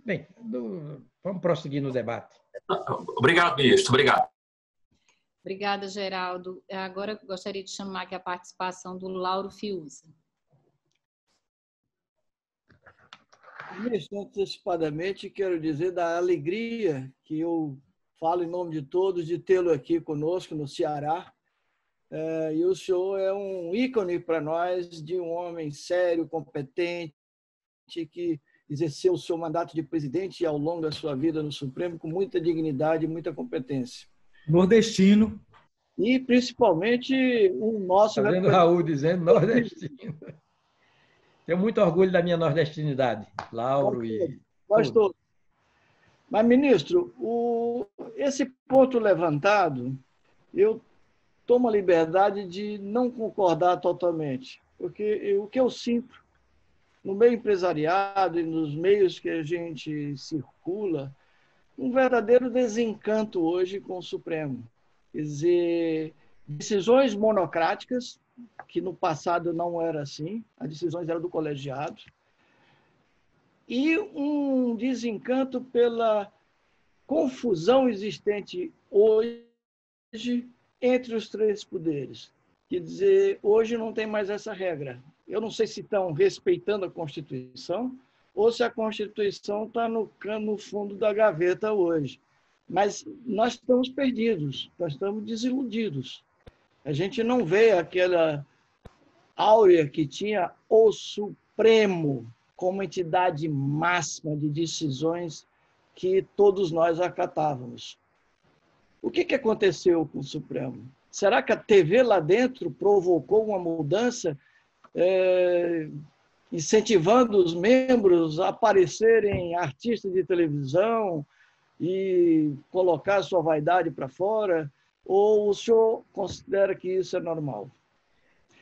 Bem, vamos prosseguir no debate. Obrigado, ministro. Obrigado. Obrigada, Geraldo. Agora gostaria de chamar aqui a participação do Lauro Fiuza. Ministro, antecipadamente, quero dizer da alegria que eu falo em nome de todos de tê-lo aqui conosco no Ceará. E o senhor é um ícone para nós de um homem sério, competente, que exerceu o seu mandato de presidente ao longo da sua vida no Supremo com muita dignidade e muita competência. Nordestino. E, principalmente, o nosso... Está vendo o Raul dizendo nordestino. Tenho muito orgulho da minha nordestinidade, Lauro e... Pastor. Mas, ministro, esse ponto levantado, eu tomo a liberdade de não concordar totalmente, porque o que eu sinto no meio empresariado e nos meios que a gente circula, um verdadeiro desencanto hoje com o Supremo. Quer dizer, decisões monocráticas, que no passado não era assim, as decisões eram do colegiado, e um desencanto pela confusão existente hoje entre os três poderes. Quer dizer, hoje não tem mais essa regra. Eu não sei se estão respeitando a Constituição ou se a Constituição está no fundo da gaveta hoje. Mas nós estamos perdidos, nós estamos desiludidos. A gente não vê aquela áurea que tinha o Supremo como entidade máxima de decisões que todos nós acatávamos. O que aconteceu com o Supremo? Será que a TV lá dentro provocou uma mudança, incentivando os membros a aparecerem artistas de televisão e colocar a sua vaidade para fora? Ou o senhor considera que isso é normal?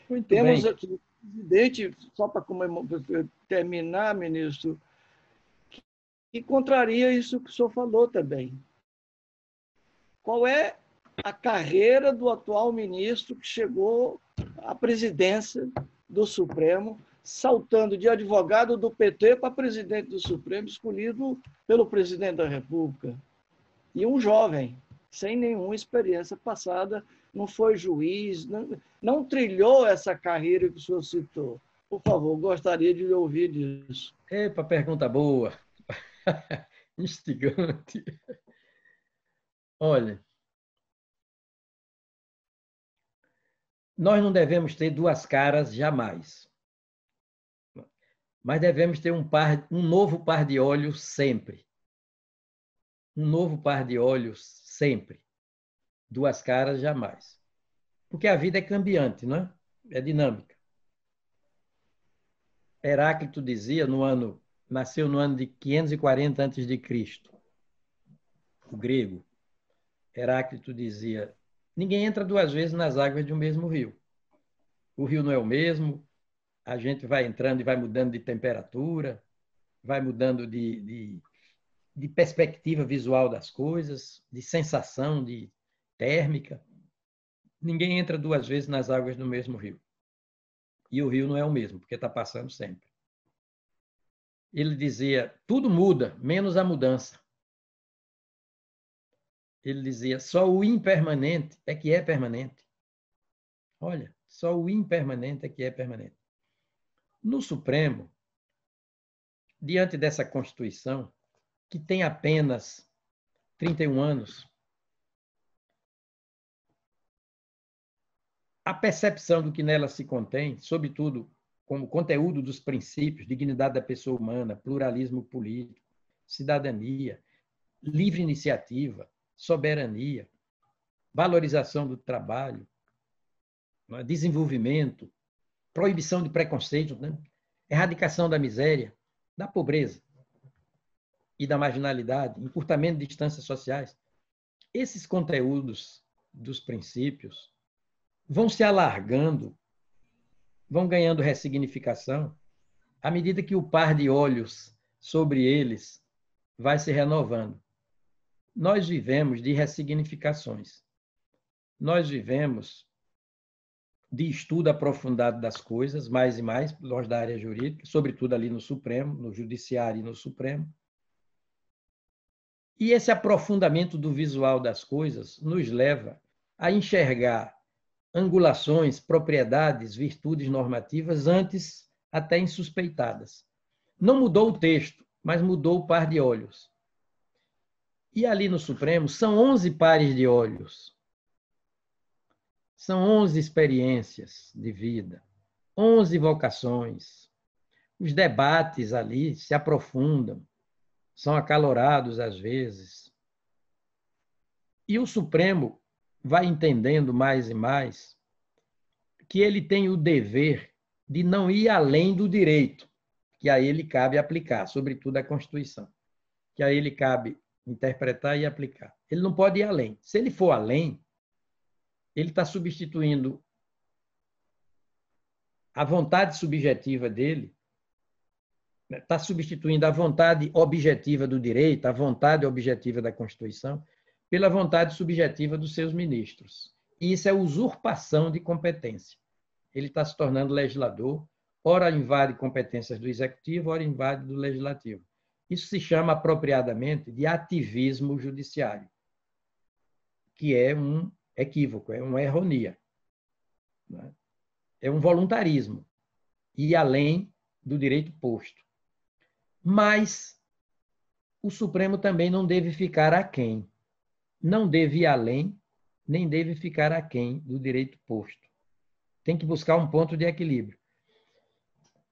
Muito Temos bem. aqui o presidente, só para terminar, ministro, que contraria isso que o senhor falou também. Qual é a carreira do atual ministro que chegou à presidência do Supremo, saltando de advogado do PT para presidente do Supremo, escolhido pelo presidente da República. E um jovem, sem nenhuma experiência passada, não foi juiz, não trilhou essa carreira que o senhor citou. Por favor, gostaria de ouvir disso. Epa, pergunta boa. Instigante. Olha, nós não devemos ter duas caras jamais. Mas devemos ter um novo par de olhos sempre. Um novo par de olhos sempre. Duas caras jamais. Porque a vida é cambiante, não é? É dinâmica. Heráclito dizia, nasceu no ano de 540 a.C., o grego. Heráclito dizia, ninguém entra duas vezes nas águas de um mesmo rio. O rio não é o mesmo, a gente vai entrando e vai mudando de temperatura, vai mudando de perspectiva visual das coisas, de sensação, de térmica. Ninguém entra duas vezes nas águas do mesmo rio. E o rio não é o mesmo, porque está passando sempre. Ele dizia, tudo muda, menos a mudança. Ele dizia, só o impermanente é que é permanente. Olha, só o impermanente é que é permanente. No Supremo, diante dessa Constituição, que tem apenas 31 anos, a percepção do que nela se contém, sobretudo como conteúdo dos princípios, dignidade da pessoa humana, pluralismo político, cidadania, livre iniciativa, soberania, valorização do trabalho, desenvolvimento, proibição de preconceito, né? Erradicação da miséria, da pobreza e da marginalidade, encurtamento de distâncias sociais. Esses conteúdos dos princípios vão se alargando, vão ganhando ressignificação, à medida que o par de olhos sobre eles vai se renovando. Nós vivemos de ressignificações. Nós vivemos de estudo aprofundado das coisas, mais e mais, nós da área jurídica, sobretudo ali no Supremo, no Judiciário e no Supremo. E esse aprofundamento do visual das coisas nos leva a enxergar angulações, propriedades, virtudes normativas antes até insuspeitadas. Não mudou o texto, mas mudou o par de olhos. E ali no Supremo são 11 pares de olhos. São 11 experiências de vida, 11 vocações. Os debates ali se aprofundam, são acalorados às vezes. E o Supremo vai entendendo mais e mais que ele tem o dever de não ir além do direito, que a ele cabe aplicar, sobretudo a Constituição, que a ele cabe interpretar e aplicar. Ele não pode ir além. Se ele for além, ele está substituindo a vontade subjetiva dele, está substituindo a vontade objetiva do direito, a vontade objetiva da Constituição, pela vontade subjetiva dos seus ministros. E isso é usurpação de competência. Ele está se tornando legislador, ora invade competências do Executivo, ora invade do Legislativo. Isso se chama apropriadamente de ativismo judiciário, que é um equívoco, é uma erronia. É um voluntarismo, e além do direito posto. Mas o Supremo também não deve ficar aquém. Não deve ir além, nem deve ficar aquém do direito posto. Tem que buscar um ponto de equilíbrio.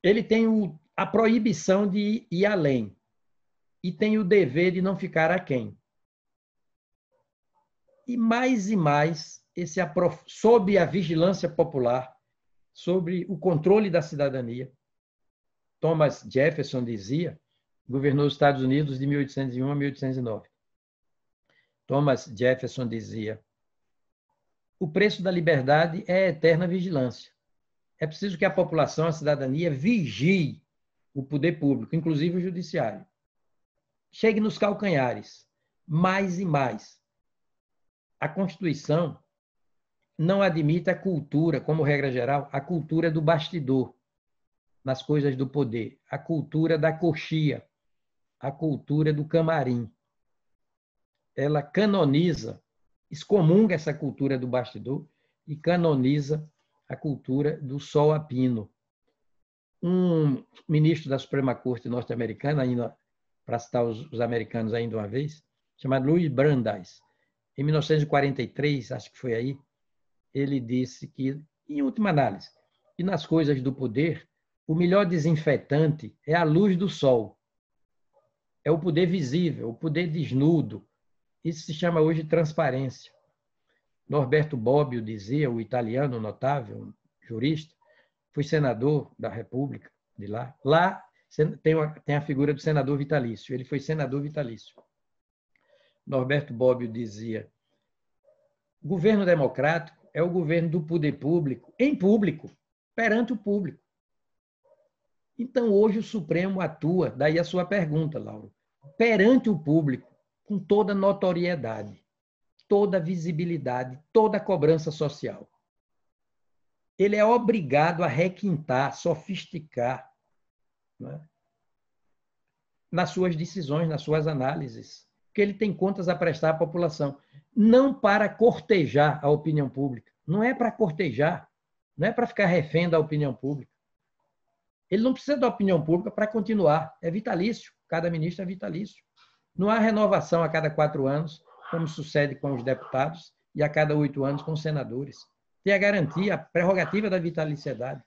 Ele tem a proibição de ir além e tem o dever de não ficar aquém. E mais, sob a vigilância popular, sobre o controle da cidadania. Thomas Jefferson dizia, governou os Estados Unidos de 1801 a 1809. Thomas Jefferson dizia, o preço da liberdade é a eterna vigilância. É preciso que a população, a cidadania, vigie o poder público, inclusive o judiciário. Chegue nos calcanhares, mais e mais. a Constituição não admite a cultura, como regra geral, a cultura do bastidor nas coisas do poder, a cultura da coxia, a cultura do camarim. Ela canoniza, excomunga essa cultura do bastidor e canoniza a cultura do sol a pino. Um ministro da Suprema Corte norte-americana, ainda para citar os americanos ainda uma vez, chamado Louis Brandeis, em 1943, acho que foi aí, ele disse que, em última análise, que nas coisas do poder, o melhor desinfetante é a luz do sol. É o poder visível, o poder desnudo. Isso se chama hoje transparência. Norberto Bobbio dizia, o italiano notável, jurista, foi senador da República de lá. Lá tem a figura do senador vitalício. Ele foi senador vitalício. Norberto Bobbio dizia: governo democrático é o governo do poder público, em público, perante o público. Então, hoje o Supremo atua, daí a sua pergunta, Lauro, perante o público, com toda notoriedade, toda visibilidade, toda cobrança social. Ele é obrigado a requintar, sofisticar, né, nas suas decisões, nas suas análises, porque ele tem contas a prestar à população, não para cortejar a opinião pública, não é para cortejar, não é para ficar refém da opinião pública. Ele não precisa da opinião pública para continuar, é vitalício, cada ministro é vitalício. Não há renovação a cada 4 anos, como sucede com os deputados, e a cada 8 anos com os senadores. Tem a garantia, a prerrogativa da vitaliciedade.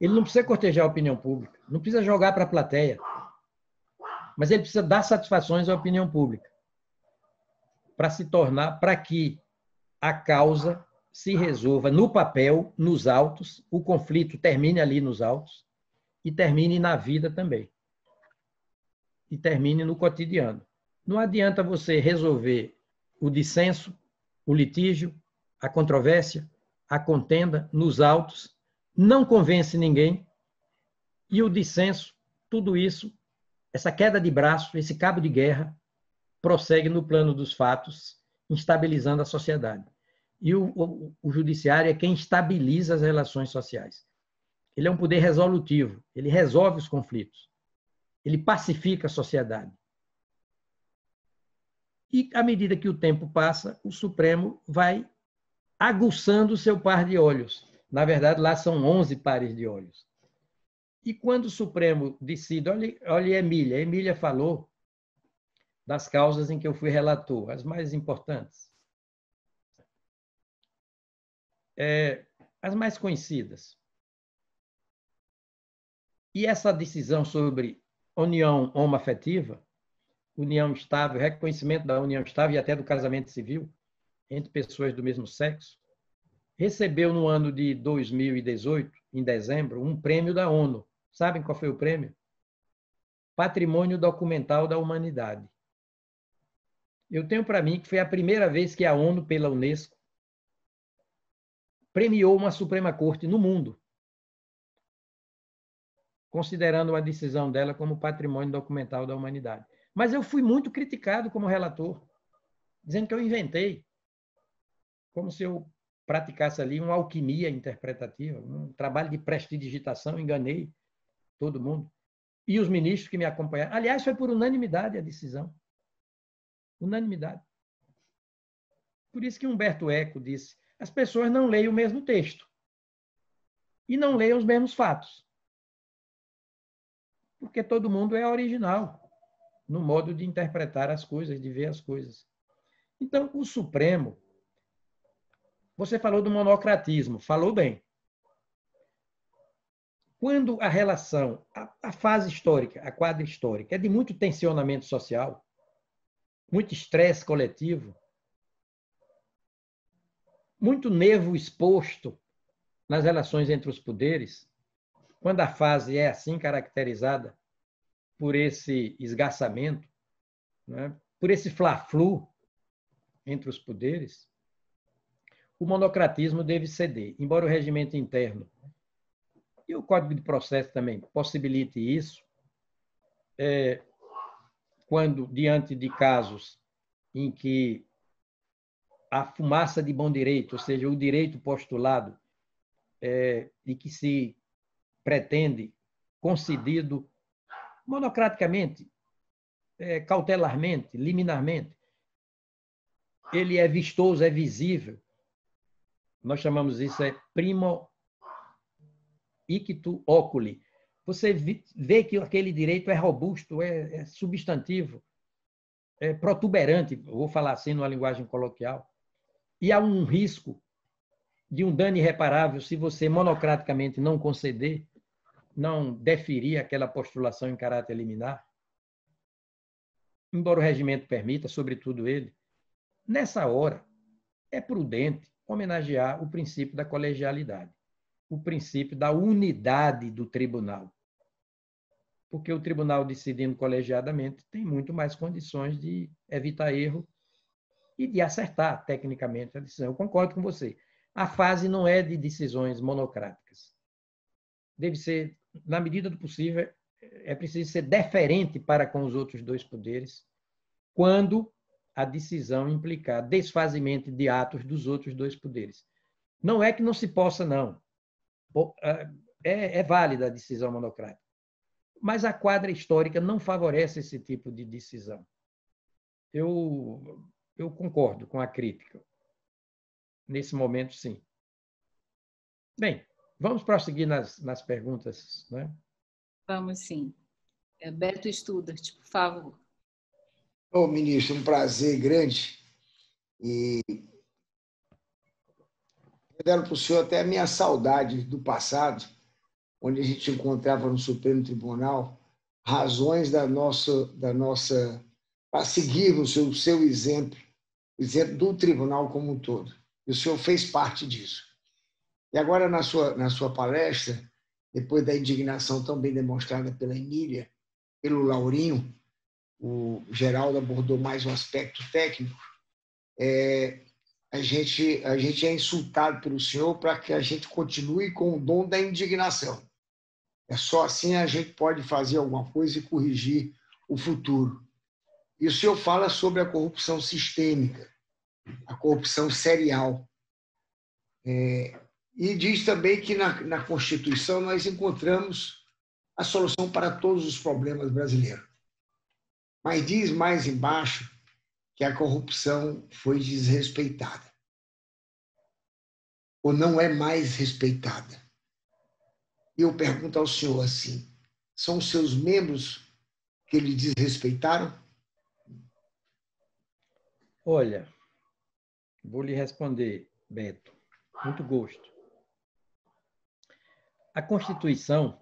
Ele não precisa cortejar a opinião pública, não precisa jogar para a plateia, mas ele precisa dar satisfações à opinião pública para que a causa se resolva no papel, nos autos, o conflito termine ali nos autos e termine na vida também. E termine no cotidiano. Não adianta você resolver o dissenso, o litígio, a controvérsia, a contenda nos autos, não convence ninguém, e o dissenso, tudo isso, essa queda de braço, esse cabo de guerra, prossegue no plano dos fatos, instabilizando a sociedade. E o judiciário é quem estabiliza as relações sociais. Ele é um poder resolutivo, ele resolve os conflitos, ele pacifica a sociedade. E, à medida que o tempo passa, o Supremo vai aguçando o seu par de olhos. Na verdade, lá são 11 pares de olhos. E quando o Supremo decide, olha Emília, Emília falou das causas em que eu fui relator, as mais importantes. As mais conhecidas. E essa decisão sobre união homoafetiva, união estável, reconhecimento da união estável e até do casamento civil entre pessoas do mesmo sexo, recebeu no ano de 2018, em dezembro, um prêmio da ONU. Sabem qual foi o prêmio? Patrimônio Documental da Humanidade. Eu tenho para mim que foi a primeira vez que a ONU, pela Unesco, premiou uma Suprema Corte no mundo, considerando a decisão dela como patrimônio documental da humanidade. Mas eu fui muito criticado como relator, dizendo que eu inventei, como se eu praticasse ali uma alquimia interpretativa, um trabalho de prestidigitação, enganei todo mundo. E os ministros que me acompanharam. Aliás, foi por unanimidade a decisão. Unanimidade. Por isso que Humberto Eco disse: as pessoas não leem o mesmo texto e não leem os mesmos fatos. Porque todo mundo é original no modo de interpretar as coisas, de ver as coisas. Então, o Supremo, você falou do monocratismo, falou bem. Quando a relação, a fase histórica, a quadra histórica, é de muito tensionamento social, muito estresse coletivo, muito nervo exposto nas relações entre os poderes, quando a fase é assim caracterizada por esse esgarçamento, né, por esse fla-flu entre os poderes, o monocratismo deve ceder, embora o regimento interno e o Código de Processo também possibilite isso, quando, diante de casos em que a fumaça de bom direito, ou seja, o direito postulado e que se pretende concedido monocraticamente, cautelarmente, liminarmente, ele é vistoso, é visível. Nós chamamos isso primo ictu oculi. Você vê que aquele direito é robusto, é substantivo, é protuberante, vou falar assim numa linguagem coloquial, e há um risco de um dano irreparável se você monocraticamente não conceder, não deferir aquela postulação em caráter liminar, embora o regimento permita, sobretudo ele. Nessa hora, é prudente homenagear o princípio da colegialidade, o princípio da unidade do tribunal. Porque o tribunal, decidindo colegiadamente, tem muito mais condições de evitar erro e de acertar tecnicamente a decisão. Eu concordo com você. A fase não é de decisões monocráticas. Deve ser, na medida do possível, é preciso ser deferente para com os outros dois poderes, quando a decisão implicar desfazimento de atos dos outros dois poderes. Não é que não se possa, não. É válida a decisão monocrática. Mas a quadra histórica não favorece esse tipo de decisão. Eu concordo com a crítica. Nesse momento, sim. Bem, vamos prosseguir nas perguntas, né? Vamos sim. Beto Studart, por favor. Ô, ministro, um prazer grande. E revelo para o senhor até a minha saudade do passado, onde a gente encontrava no Supremo Tribunal razões da nossa para seguirmos o seu exemplo, o exemplo do tribunal como um todo. E o senhor fez parte disso. E agora, na sua palestra, depois da indignação tão bem demonstrada pela Emília, pelo Laurinho, o Geraldo abordou mais um aspecto técnico, a gente é insultado pelo senhor para que a gente continue com o dom da indignação. É só assim a gente pode fazer alguma coisa e corrigir o futuro. E o senhor fala sobre a corrupção sistêmica, a corrupção serial. E diz também que na Constituição nós encontramos a solução para todos os problemas brasileiros. Mas diz mais embaixo que a corrupção foi desrespeitada. Ou não é mais respeitada. E eu pergunto ao senhor assim, são os seus membros que lhe desrespeitaram? Olha, vou lhe responder, Beto. Muito gosto. A Constituição,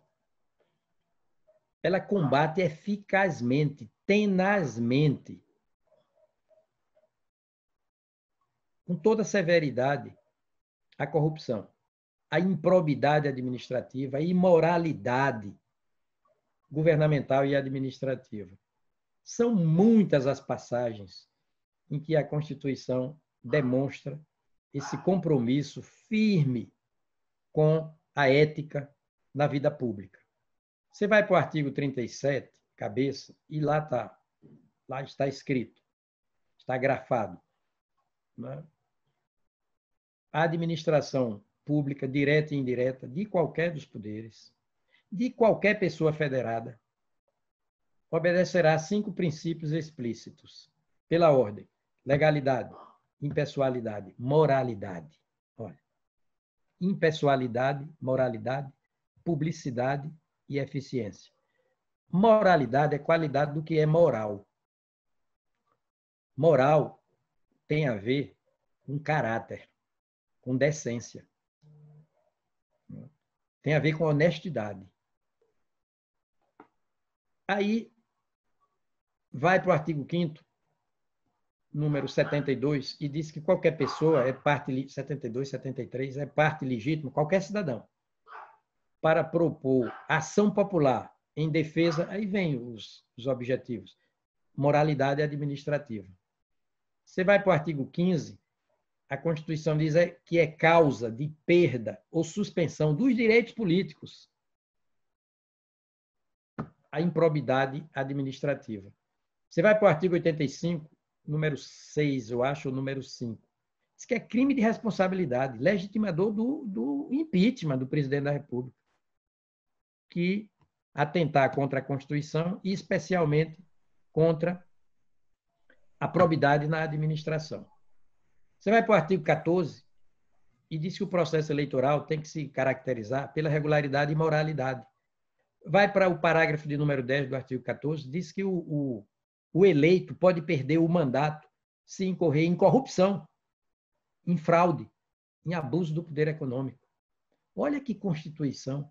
ela combate eficazmente, tenazmente, com toda severidade, a corrupção, a improbidade administrativa, a imoralidade governamental e administrativa. São muitas as passagens em que a Constituição demonstra esse compromisso firme com a ética na vida pública. Você vai para o artigo 37, cabeça, e lá está escrito, está grafado, né? A administração pública, direta e indireta, de qualquer dos poderes, de qualquer pessoa federada, obedecerá a 5 princípios explícitos, pela ordem: legalidade, impessoalidade, moralidade. Olha, impessoalidade, moralidade, publicidade e eficiência. Moralidade é qualidade do que é moral. Moral tem a ver com caráter, com decência. Tem a ver com honestidade. Aí, vai para o artigo 5º, número 72, e diz que qualquer pessoa 72, 73, é parte legítima, qualquer cidadão, para propor ação popular em defesa, aí vem os objetivos, moralidade administrativa. Você vai para o artigo 15, a Constituição diz que é causa de perda ou suspensão dos direitos políticos a improbidade administrativa. Você vai para o artigo 85, número 6, eu acho, ou número 5. Diz que é crime de responsabilidade, legitimador do impeachment do presidente da República, que atentar contra a Constituição e, especialmente, contra a probidade na administração. Você vai para o artigo 14 e diz que o processo eleitoral tem que se caracterizar pela regularidade e moralidade. Vai para o parágrafo de número 10 do artigo 14, diz que o eleito pode perder o mandato se incorrer em corrupção, em fraude, em abuso do poder econômico. Olha que Constituição.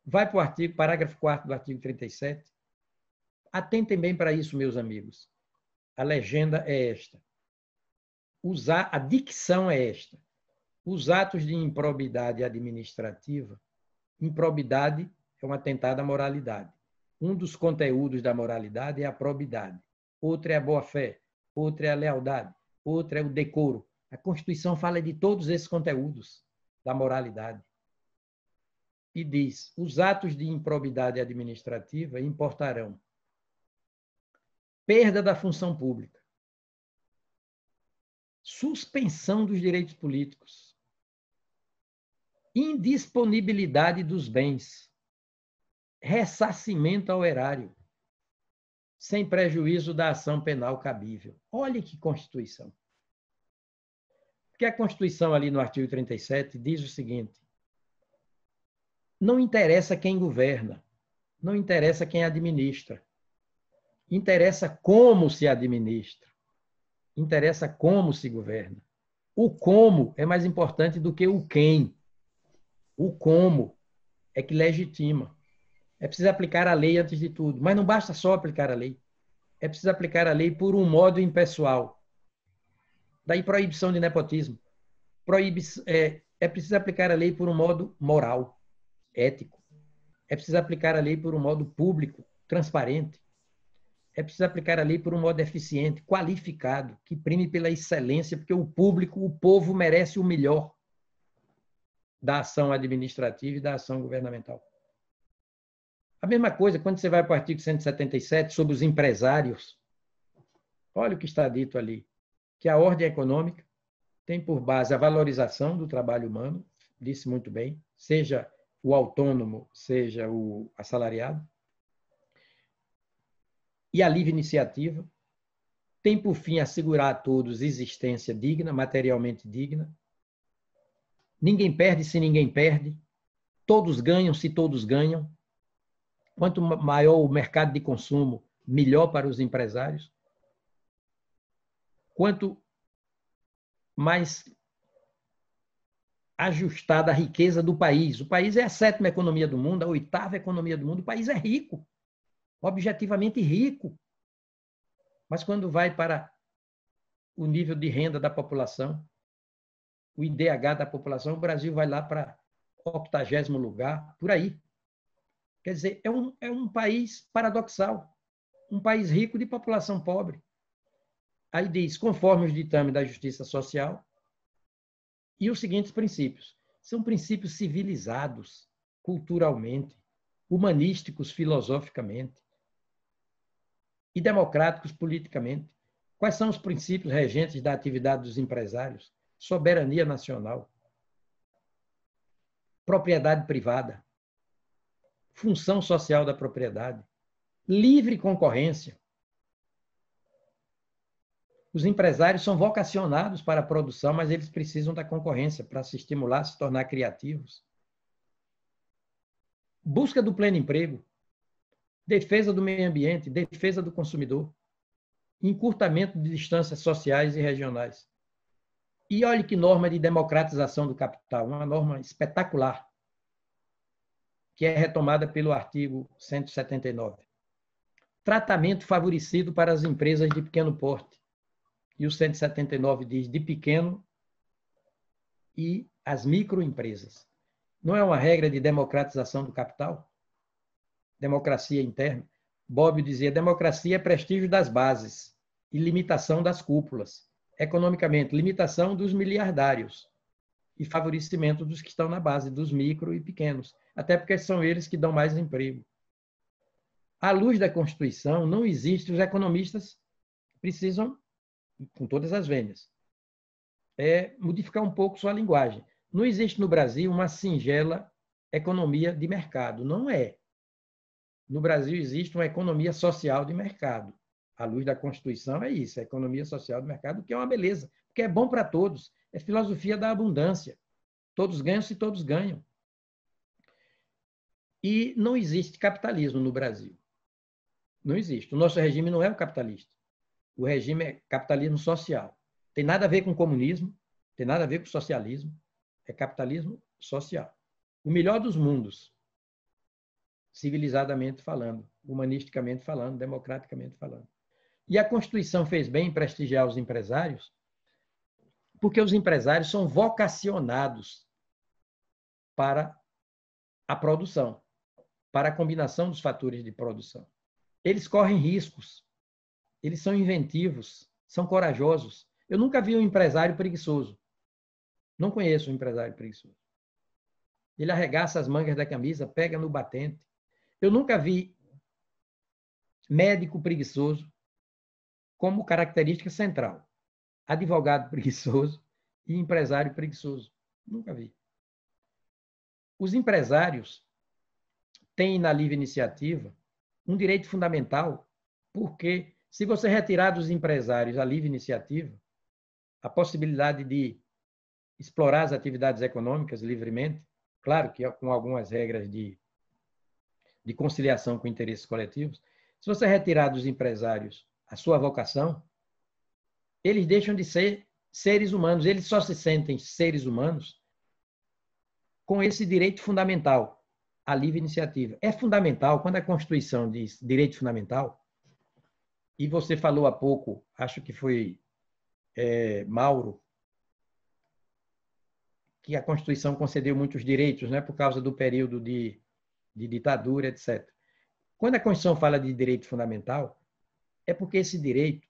Vai para o artigo, parágrafo 4º do artigo 37. Atentem bem para isso, meus amigos. A legenda é esta. A dicção é esta. Os atos de improbidade administrativa, improbidade é um atentado à moralidade. Um dos conteúdos da moralidade é a probidade. Outro é a boa-fé. Outro é a lealdade. Outro é o decoro. A Constituição fala de todos esses conteúdos da moralidade. E diz, os atos de improbidade administrativa importarão perda da função pública, suspensão dos direitos políticos, indisponibilidade dos bens, ressarcimento ao erário, sem prejuízo da ação penal cabível. Olha que Constituição. Porque a Constituição, ali no artigo 37, diz o seguinte: não interessa quem governa, não interessa quem administra, interessa como se administra, interessa como se governa. O como é mais importante do que o quem. O como é que legitima. É preciso aplicar a lei antes de tudo, mas não basta só aplicar a lei. É preciso aplicar a lei por um modo impessoal. Daí proibição de nepotismo. É preciso aplicar a lei por um modo moral, ético. É preciso aplicar a lei por um modo público, transparente. É preciso aplicar a lei por um modo eficiente, qualificado, que prime pela excelência, porque o público, o povo merece o melhor da ação administrativa e da ação governamental. A mesma coisa quando você vai para o artigo 177 sobre os empresários. Olha o que está dito ali, que a ordem econômica tem por base a valorização do trabalho humano, disse muito bem, seja o autônomo, seja o assalariado, e a livre iniciativa, tem por fim assegurar a todos existência digna, materialmente digna. Ninguém perde se ninguém perde, todos ganham se todos ganham. Quanto maior o mercado de consumo, melhor para os empresários. Quanto mais ajustada a riqueza do país. O país é a 7ª economia do mundo, a 8ª economia do mundo. O país é rico, objetivamente rico. Mas quando vai para o nível de renda da população, o IDH da população, o Brasil vai lá para 80º lugar, por aí. Quer dizer, é um país paradoxal, um país rico de população pobre. Aí diz, conforme os ditames da justiça social, e os seguintes princípios. São princípios civilizados, culturalmente, humanísticos filosoficamente e democráticos politicamente. Quais são os princípios regentes da atividade dos empresários? Soberania nacional, propriedade privada, função social da propriedade, livre concorrência. Os empresários são vocacionados para a produção, mas eles precisam da concorrência para se estimular, se tornar criativos. Busca do pleno emprego, defesa do meio ambiente, defesa do consumidor, encurtamento de distâncias sociais e regionais. E olhe que norma de democratização do capital, uma norma espetacular, que é retomada pelo artigo 179. Tratamento favorecido para as empresas de pequeno porte. E o 179 diz de pequeno e as microempresas. Não é uma regra de democratização do capital? Democracia interna. Bobbio dizia, democracia é prestígio das bases e limitação das cúpulas. Economicamente, limitação dos miliardários e favorecimento dos que estão na base, dos micro e pequenos, até porque são eles que dão mais emprego. À luz da Constituição, não existe, os economistas precisam, com todas as vênias, é modificar um pouco sua linguagem. Não existe no Brasil uma singela economia de mercado. Não é. No Brasil existe uma economia social de mercado. À luz da Constituição é isso, a economia social de mercado, que é uma beleza, porque é bom para todos. É filosofia da abundância. Todos ganham se todos ganham. E não existe capitalismo no Brasil. Não existe. O nosso regime não é o capitalista. O regime é capitalismo social. Tem nada a ver com comunismo, tem nada a ver com socialismo. É capitalismo social. O melhor dos mundos, civilizadamente falando, humanisticamente falando, democraticamente falando. E a Constituição fez bem em prestigiar os empresários, porque os empresários são vocacionados para a produção, para a combinação dos fatores de produção. Eles correm riscos, eles são inventivos, são corajosos. Eu nunca vi um empresário preguiçoso. Não conheço um empresário preguiçoso. Ele arregaça as mangas da camisa, pega no batente. Eu nunca vi médico preguiçoso como característica central. Advogado preguiçoso e empresário preguiçoso. Nunca vi. Os empresários têm na livre iniciativa um direito fundamental, porque se você retirar dos empresários a livre iniciativa, a possibilidade de explorar as atividades econômicas livremente, claro que com algumas regras de conciliação com interesses coletivos, se você retirar dos empresários a sua vocação, eles deixam de ser seres humanos, eles só se sentem seres humanos com esse direito fundamental, a livre iniciativa. É fundamental, quando a Constituição diz direito fundamental, e você falou há pouco, acho que foi Mauro, que a Constituição concedeu muitos direitos, né, por causa do período de ditadura, etc. Quando a Constituição fala de direito fundamental, é porque esse direito,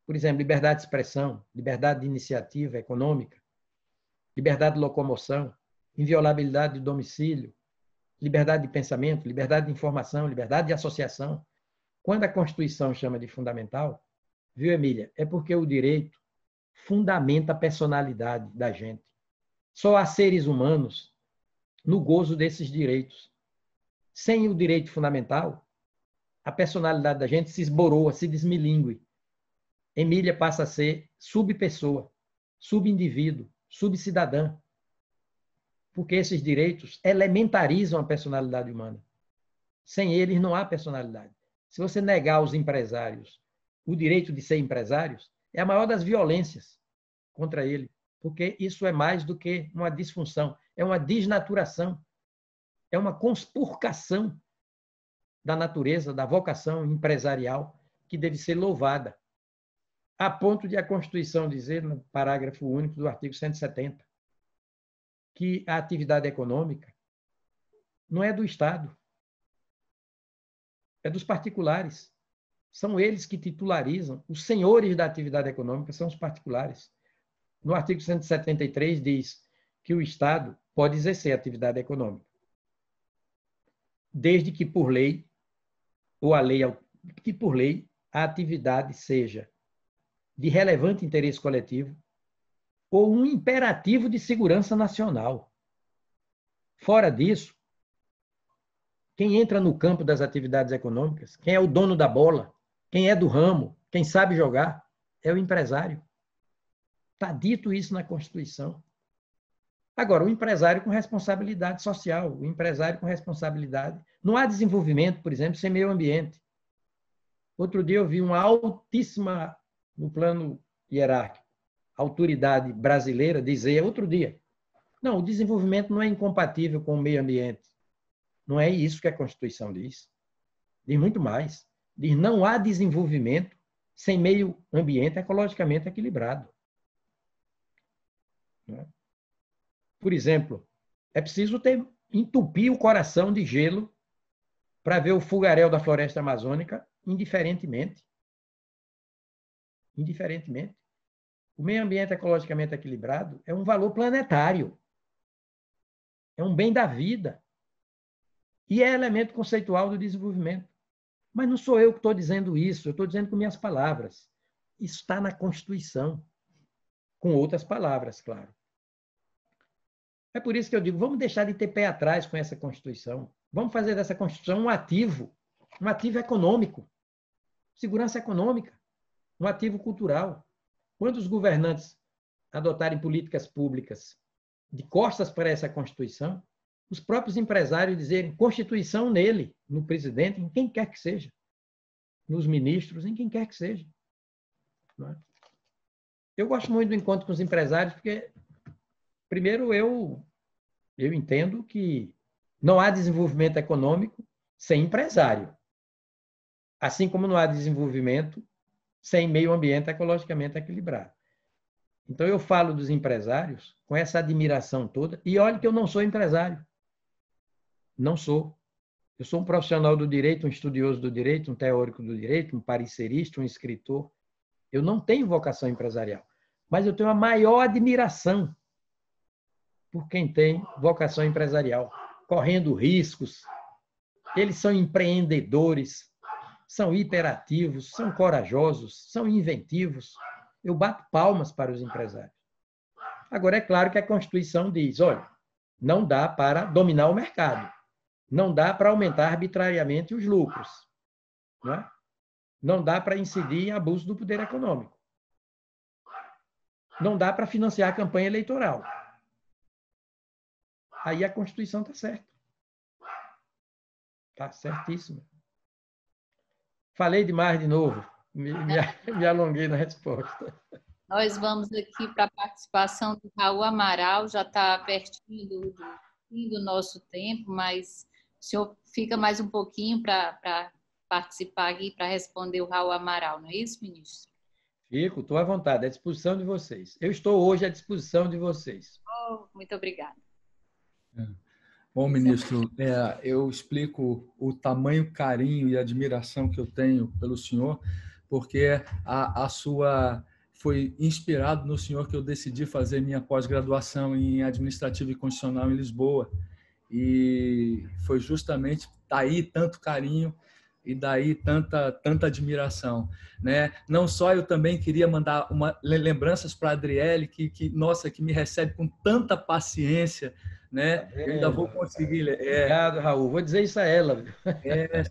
por exemplo, liberdade de expressão, liberdade de iniciativa econômica, liberdade de locomoção, inviolabilidade de domicílio, liberdade de pensamento, liberdade de informação, liberdade de associação. Quando a Constituição chama de fundamental, viu, Emília? É porque o direito fundamenta a personalidade da gente. Só há seres humanos no gozo desses direitos. Sem o direito fundamental, a personalidade da gente se esboroa, se desmilingue. Emília passa a ser subpessoa, subindivíduo, subcidadã. Porque esses direitos elementarizam a personalidade humana. Sem eles não há personalidade. Se você negar aos empresários o direito de ser empresários, é a maior das violências contra ele, porque isso é mais do que uma disfunção, é uma desnaturação, é uma conspurcação da natureza, da vocação empresarial, que deve ser louvada, a ponto de a Constituição dizer, no parágrafo único do artigo 170, que a atividade econômica não é do Estado, é dos particulares. São eles que titularizam, os senhores da atividade econômica são os particulares. No artigo 173 diz que o Estado pode exercer atividade econômica, desde que por lei, ou a lei, que por lei, a atividade seja de relevante interesse coletivo ou um imperativo de segurança nacional. Fora disso, quem entra no campo das atividades econômicas, quem é o dono da bola, quem é do ramo, quem sabe jogar, é o empresário. Está dito isso na Constituição. Agora, o empresário com responsabilidade social, o empresário com responsabilidade. Não há desenvolvimento, por exemplo, sem meio ambiente. Outro dia eu vi uma altíssima, no plano hierárquico, autoridade brasileira dizer, outro dia, não, o desenvolvimento não é incompatível com o meio ambiente. Não é isso que a Constituição diz. Diz muito mais. Diz não há desenvolvimento sem meio ambiente ecologicamente equilibrado. Por exemplo, é preciso entupir o coração de gelo para ver o fogaréu da floresta amazônica indiferentemente. Indiferentemente. O meio ambiente ecologicamente equilibrado é um valor planetário. É um bem da vida. E é elemento conceitual do desenvolvimento. Mas não sou eu que estou dizendo isso, eu estou dizendo com minhas palavras. Isso está na Constituição. com outras palavras, claro. É por isso que eu digo, vamos deixar de ter pé atrás com essa Constituição. Vamos fazer dessa Constituição um ativo econômico, segurança econômica, um ativo cultural. Quando os governantes adotarem políticas públicas de costas para essa Constituição, os próprios empresários dizerem Constituição nele, no presidente, em quem quer que seja, nos ministros, em quem quer que seja. Não é? Eu gosto muito do encontro com os empresários, porque, primeiro, eu entendo que não há desenvolvimento econômico sem empresário, assim como não há desenvolvimento sem meio ambiente ecologicamente equilibrado. Então, eu falo dos empresários com essa admiração toda, e olhe que eu não sou empresário. Não sou. Eu sou um profissional do direito, um estudioso do direito, um teórico do direito, um parecerista, um escritor. Eu não tenho vocação empresarial, mas eu tenho a maior admiração por quem tem vocação empresarial, correndo riscos. Eles são empreendedores, são hiperativos, são corajosos, são inventivos. Eu bato palmas para os empresários. Agora, é claro que a Constituição diz, olha, não dá para dominar o mercado, não dá para aumentar arbitrariamente os lucros, não é? Não dá para incidir em abuso do poder econômico, não dá para financiar a campanha eleitoral. Aí a Constituição está certa. Está certíssima. Falei demais de novo. Me alonguei na resposta. Nós vamos aqui para a participação do Raul Amaral, já está pertinho do fim do nosso tempo, mas o senhor fica mais um pouquinho para participar aqui, para responder o Raul Amaral, não é isso, ministro? Fico, estou à vontade, à disposição de vocês. Eu estou hoje à disposição de vocês. Oh, muito obrigada. Bom, ministro, eu explico o tamanho carinho e admiração que eu tenho pelo senhor, porque a sua foi inspirado no senhor que eu decidi fazer minha pós-graduação em Administrativo e Constitucional em Lisboa. E foi justamente daí tanto carinho e daí tanta admiração, né? Não só, eu também queria mandar lembranças para a Adriele, nossa, que me recebe com tanta paciência, né? Eu ainda vou conseguir. Obrigado, Raul. Vou dizer isso a ela.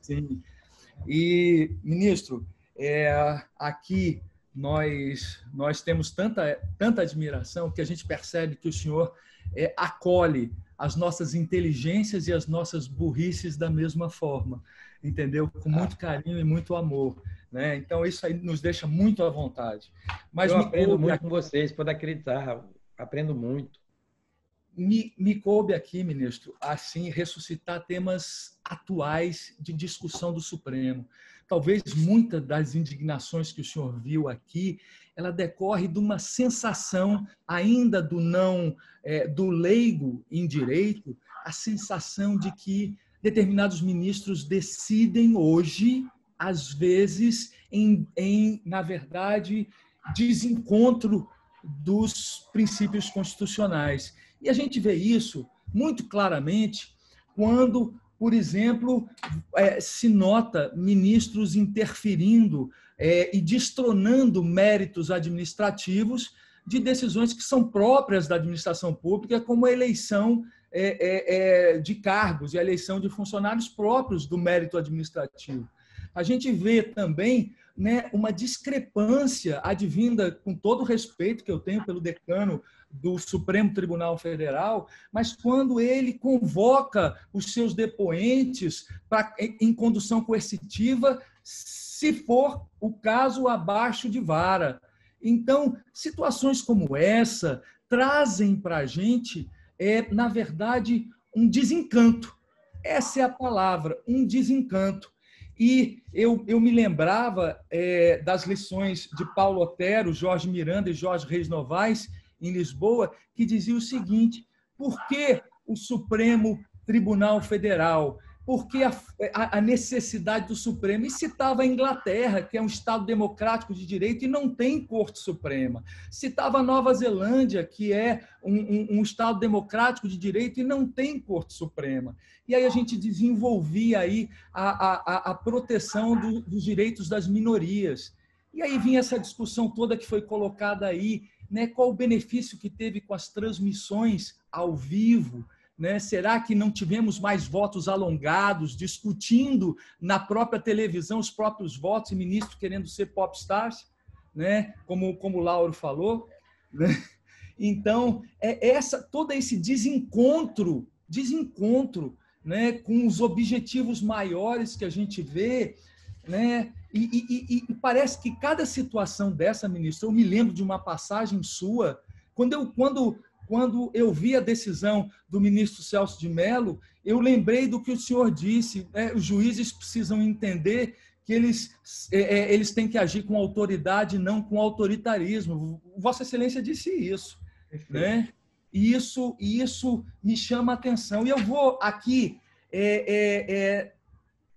Sim. E, ministro, aqui nós temos tanta admiração que a gente percebe que o senhor acolhe as nossas inteligências e as nossas burrices da mesma forma, entendeu? Com muito carinho e muito amor, né? Então, isso aí nos deixa muito à vontade. Mas eu aprendo muito com vocês, pode acreditar, Raul. Aprendo muito. Me coube aqui, ministro, assim, ressuscitar temas atuais de discussão do Supremo. Talvez muitas das indignações que o senhor viu aqui, ela decorre de uma sensação ainda do leigo em direito, a sensação de que determinados ministros decidem hoje, às vezes, na verdade, desencontro dos princípios constitucionais. E a gente vê isso muito claramente quando, por exemplo, se nota ministros interferindo e destronando méritos administrativos de decisões que são próprias da administração pública, como a eleição de cargos e a eleição de funcionários próprios do mérito administrativo. A gente vê também, né, uma discrepância advinda, com todo o respeito que eu tenho pelo decano do Supremo Tribunal Federal, mas quando ele convoca os seus depoentes em condução coercitiva, se for o caso abaixo de vara. Então, situações como essa trazem para a gente, na verdade, um desencanto. Essa é a palavra, um desencanto. E eu me lembrava das lições de Paulo Otero, Jorge Miranda e Jorge Reis Novaes, em Lisboa, que dizia o seguinte: por que o Supremo Tribunal Federal? Por que a necessidade do Supremo? E citava a Inglaterra, que é um Estado democrático de direito e não tem Corte Suprema. Citava a Nova Zelândia, que é um Estado democrático de direito e não tem Corte Suprema. E aí a gente desenvolvia aí a proteção dos direitos das minorias. E aí vinha essa discussão toda que foi colocada aí né? Qual o benefício que teve com as transmissões ao vivo? Né? Será que não tivemos mais votos alongados, discutindo na própria televisão os próprios votos e ministros querendo ser popstars, né? Como o Lauro falou, né? Então, todo esse desencontro, né? Com os objetivos maiores que a gente vê, né? E parece que cada situação dessa, ministro, eu me lembro de uma passagem sua, quando eu vi a decisão do ministro Celso de Mello, eu lembrei do que o senhor disse, né? Os juízes precisam entender que eles têm que agir com autoridade, não com autoritarismo. Vossa Excelência disse isso, né? E isso me chama a atenção. E eu vou aqui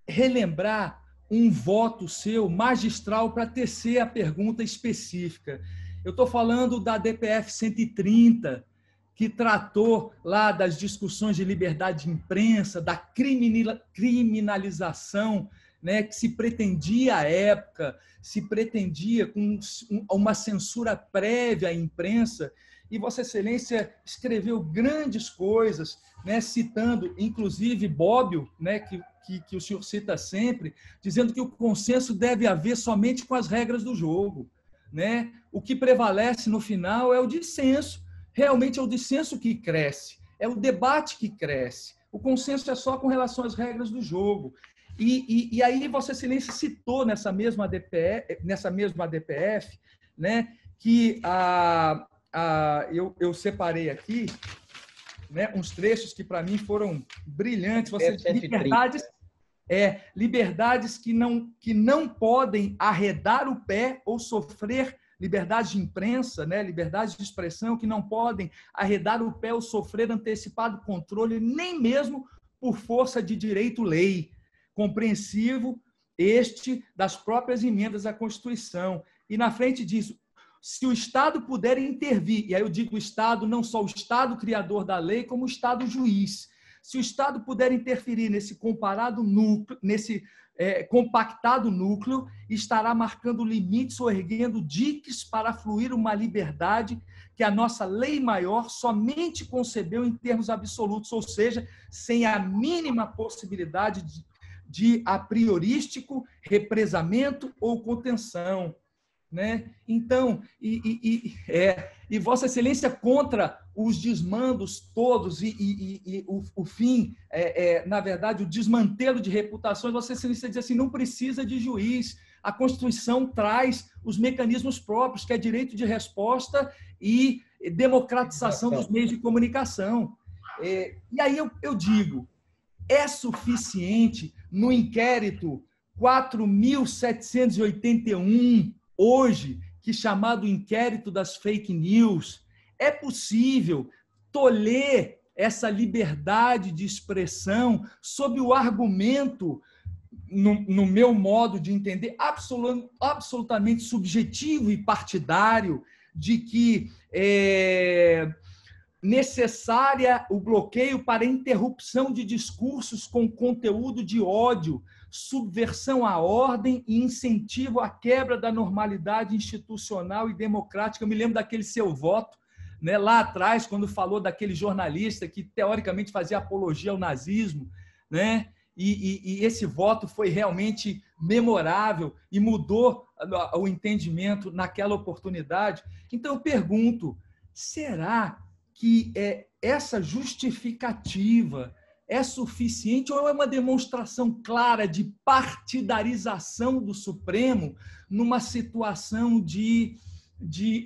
relembrar um voto seu magistral para tecer a pergunta específica. Eu estou falando da DPF 130, que tratou lá das discussões de liberdade de imprensa, da criminalização, né, que se pretendia à época, se pretendia com uma censura prévia à imprensa, e Vossa Excelência escreveu grandes coisas, né, citando, inclusive, Bobbio, né, que o senhor cita sempre, dizendo que o consenso deve haver somente com as regras do jogo, né? O que prevalece no final é o dissenso. Realmente é o dissenso que cresce, é o debate que cresce. O consenso é só com relação às regras do jogo. E aí Vossa Excelência citou nessa mesma DPF, né, que eu separei aqui, né, uns trechos que para mim foram brilhantes. Liberdades que não podem arredar o pé ou sofrer, liberdade de imprensa, né, liberdade de expressão, que não podem arredar o pé ou sofrer antecipado controle, nem mesmo por força de direito-lei, compreensivo das próprias emendas à Constituição. E na frente disso, se o Estado puder intervir, e aí eu digo o Estado, não só o Estado criador da lei, como o Estado juiz, se o Estado puder interferir nesse compactado núcleo, estará marcando limites ou erguendo diques para fluir uma liberdade que a nossa lei maior somente concebeu em termos absolutos, ou seja, sem a mínima possibilidade de a priorístico, represamento ou contenção. Né? Então, e Vossa Excelência contra os desmandos todos e o fim, na verdade, o desmantelo de reputações, Vossa Excelência diz assim, não precisa de juiz, a Constituição traz os mecanismos próprios, que é direito de resposta e democratização dos meios de comunicação. E aí eu digo, é suficiente no inquérito 4.781, hoje, que chamado inquérito das fake news, é possível tolher essa liberdade de expressão sob o argumento, no meu modo de entender, absolutamente subjetivo e partidário, de que é necessária o bloqueio para interrupção de discursos com conteúdo de ódio, subversão à ordem e incentivo à quebra da normalidade institucional e democrática. Eu me lembro daquele seu voto, né, lá atrás, quando falou daquele jornalista que, teoricamente, fazia apologia ao nazismo, né? E esse voto foi realmente memorável e mudou o entendimento naquela oportunidade. Então, eu pergunto, será que essa justificativa é suficiente ou é uma demonstração clara de partidarização do Supremo numa situação de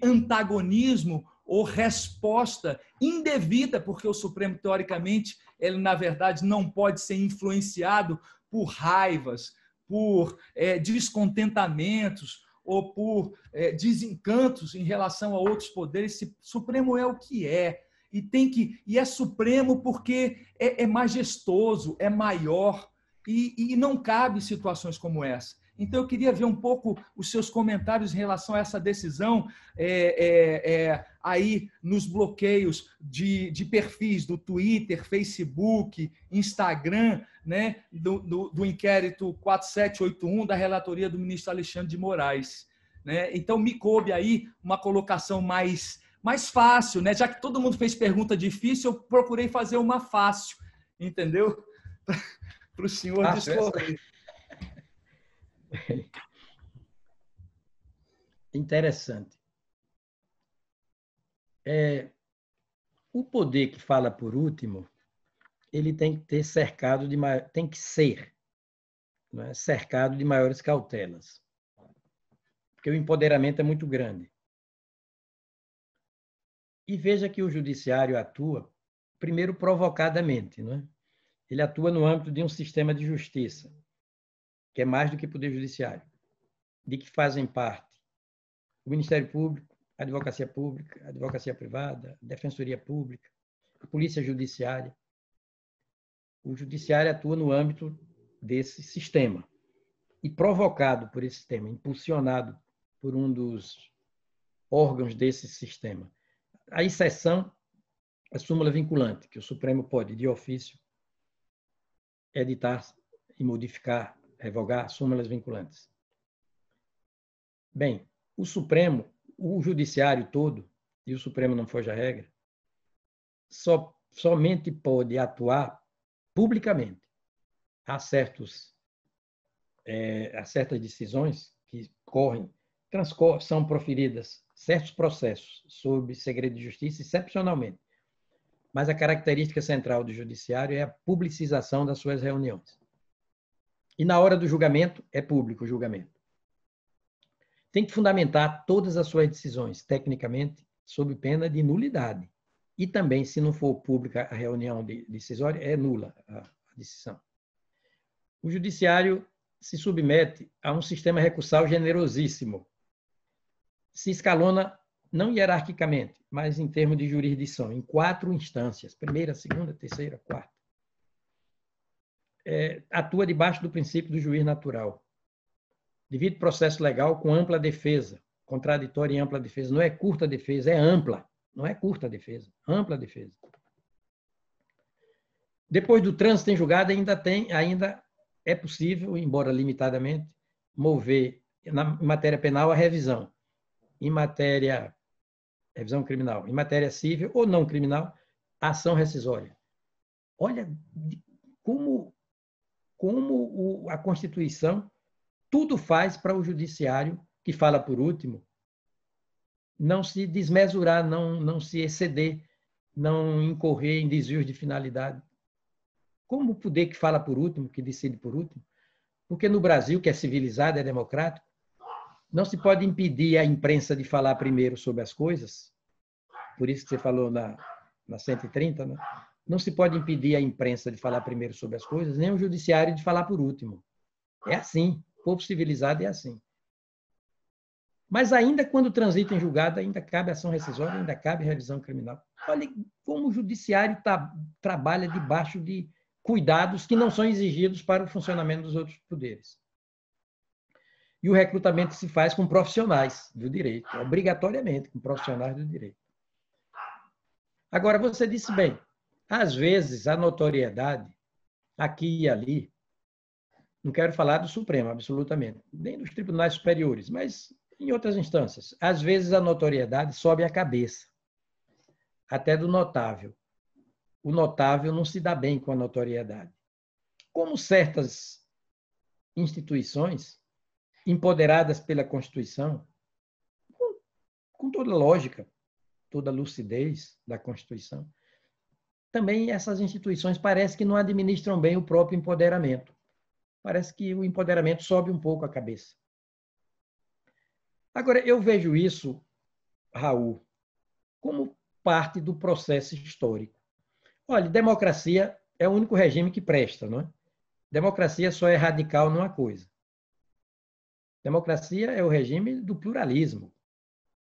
antagonismo ou resposta indevida, porque o Supremo, teoricamente, ele, na verdade, não pode ser influenciado por raivas, por descontentamentos ou por desencantos em relação a outros poderes. Esse Supremo é o que é. E é supremo porque é majestoso, é maior, e não cabe situações como essa. Então, eu queria ver um pouco os seus comentários em relação a essa decisão aí nos bloqueios de perfis do Twitter, Facebook, Instagram, né, do inquérito 4781 da relatoria do ministro Alexandre de Moraes. né? Então, me coube aí uma colocação mais fácil, né? Já que todo mundo fez pergunta difícil, eu procurei fazer uma fácil, entendeu? Para o senhor discorrer. Interessante. O poder que fala por último, ele tem que ter cercado de tem que ser, né, cercado de maiores cautelas, porque o empoderamento é muito grande. E veja que o judiciário atua, primeiro, provocadamente, não é? Ele atua no âmbito de um sistema de justiça, que é mais do que poder judiciário, de que fazem parte o Ministério Público, a advocacia privada, a defensoria pública, a polícia judiciária. O judiciário atua no âmbito desse sistema e provocado por esse sistema, impulsionado por um dos órgãos desse sistema. A exceção, a súmula vinculante, que o Supremo pode, de ofício, editar e modificar, revogar súmulas vinculantes. Bem, o Supremo, o Judiciário todo, e o Supremo não foge à regra, somente pode atuar publicamente. Há certas decisões que são proferidas certos processos sob segredo de justiça, excepcionalmente. Mas a característica central do judiciário é a publicização das suas reuniões. E na hora do julgamento, é público o julgamento. Tem que fundamentar todas as suas decisões, tecnicamente, sob pena de nulidade. E também, se não for pública a reunião decisória, é nula a decisão. O judiciário se submete a um sistema recursal generosíssimo. Se escalona, não hierarquicamente, mas em termos de jurisdição, em 4 instâncias, primeira, segunda, terceira, quarta. Atua debaixo do princípio do juiz natural. Divide processo legal com ampla defesa, contraditória e ampla defesa. Não é curta defesa, é ampla. Não é curta defesa, ampla defesa. Depois do trânsito em julgado, ainda é possível, embora limitadamente, mover, em matéria penal, a revisão. Em matéria, revisão criminal. Em matéria civil ou não criminal, a ação rescisória. Olha como a Constituição tudo faz para o judiciário, que fala por último, não se desmesurar, não se exceder, não incorrer em desvios de finalidade. Como o poder que fala por último, que decide por último? Porque no Brasil, que é civilizado, é democrático, não se pode impedir a imprensa de falar primeiro sobre as coisas, por isso que você falou na 130, né? Não se pode impedir a imprensa de falar primeiro sobre as coisas, nem o judiciário de falar por último. É assim, o povo civilizado é assim. Mas ainda quando transita em julgado, ainda cabe ação rescisória, ainda cabe revisão criminal. Olha como o judiciário trabalha debaixo de cuidados que não são exigidos para o funcionamento dos outros poderes. E o recrutamento se faz com profissionais do direito, obrigatoriamente com profissionais do direito. Agora, você disse bem, às vezes a notoriedade, aqui e ali, não quero falar do Supremo, absolutamente, nem dos tribunais superiores, mas em outras instâncias, às vezes a notoriedade sobe a cabeça, até do notável. O notável não se dá bem com a notoriedade. Como certas instituições, empoderadas pela Constituição, com toda a lógica, toda a lucidez da Constituição, também essas instituições parece que não administram bem o próprio empoderamento. Parece que o empoderamento sobe um pouco a cabeça. Agora, eu vejo isso, Raul, como parte do processo histórico. Olha, democracia é o único regime que presta, não é? Democracia só é radical numa coisa. Democracia é o regime do pluralismo